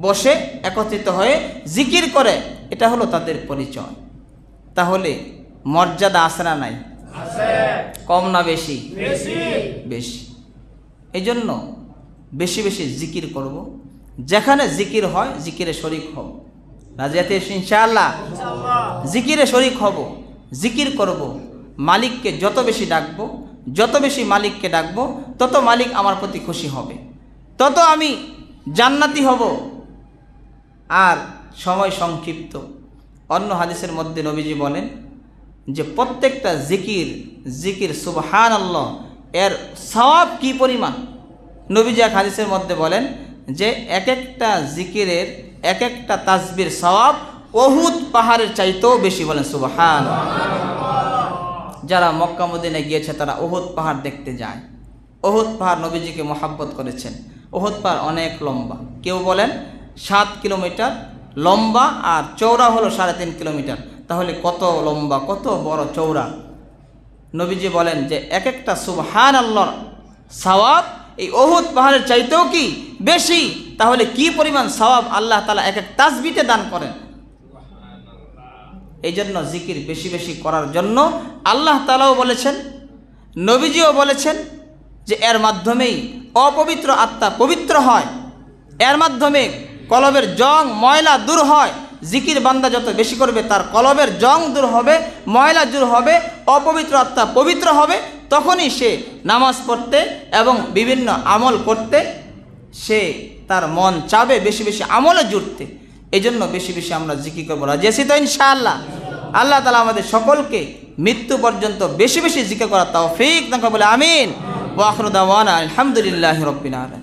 বসে একত্রিত হয়ে জিকির করে, এটা হলো তাদের পরিচয়। তাহলে মর্যাদা আছে না নাই? কম না বেশি? বেশি। এই জন্য বেশি বেশি জিকির করব। যেখানে জিকির হয় জিকিরে শরীক হব। রাজি আছেন ইনশাআল্লাহ? জিকিরে শরীক হব, জিকির করব। মালিককে যত বেশি ডাকবো, যত বেশি মালিককে ডাকবো, তত মালিক আমার প্রতি খুশি হবে, তত আমি জান্নাতি হব। আর সময় সংক্ষিপ্ত। অন্য হাদিসের মধ্যে নবীজি বলেন যে প্রত্যেকটা জিকির সুবহানাল্লাহ এর সওয়াব কি পরিমাণ। নবীজি এক হাদিসের মধ্যে বলেন যে এক একটা জিকিরের, এক একটা তাসবির সওয়াব উহুদ পাহাড়ের চাইতেও বেশি। বলেন সুবহানাল্লাহ। যারা মক্কা মদিনায় গিয়েছে তারা উহুদ পাহাড় দেখতে যায়। উহুদ পাহাড় নবীজিকে মহাব্বত করেছেন। উহুদ পাহাড় অনেক লম্বা, কেউ বলেন 7 কিলোমিটার লম্বা, আর চওড়া হলো 3.5 কিলোমিটার। তাহলে কত লম্বা, কত বড় চওড়া। নবীজি বলেন যে এক একটা সুবহানাল্লাহর সওয়াব এই উহুদ পাহাড়ের চাইতেও কি বেশি। তাহলে কি পরিমাণ সওয়াব আল্লাহ তাআলা এক এক তাসবিতে দান করেন। এই জন্য জিকির বেশি বেশি করার জন্য আল্লাহ তাআলাও বলেছেন, নবীজিও বলেছেন যে এর মাধ্যমেই অপবিত্র আত্মা পবিত্র হয়, এর মাধ্যমে কলবের জং ময়লা দূর হয়। জিকির বান্দা যত বেশি করবে তার কলবের জং দূর হবে, ময়লা দূর হবে, অপবিত্র আত্মা পবিত্র হবে। তখনই সে নামাজ পড়তে এবং বিভিন্ন আমল করতে সে তার মন চাবে বেশি বেশি আমলে জুড়তে। এই জন্য বেশি বেশি আমরা জিকির করবো। রাজি আছি তো ইনশাআল্লাহ? আল্লাহ তাআলা আমাদের সকলকে মৃত্যু পর্যন্ত বেশি বেশি জিকির করার তৌফিক দান করুন, বলে আমিন। ওয়া আখিরু দাওয়ানা আলহামদুলিল্লাহি রাব্বিল আলামিন।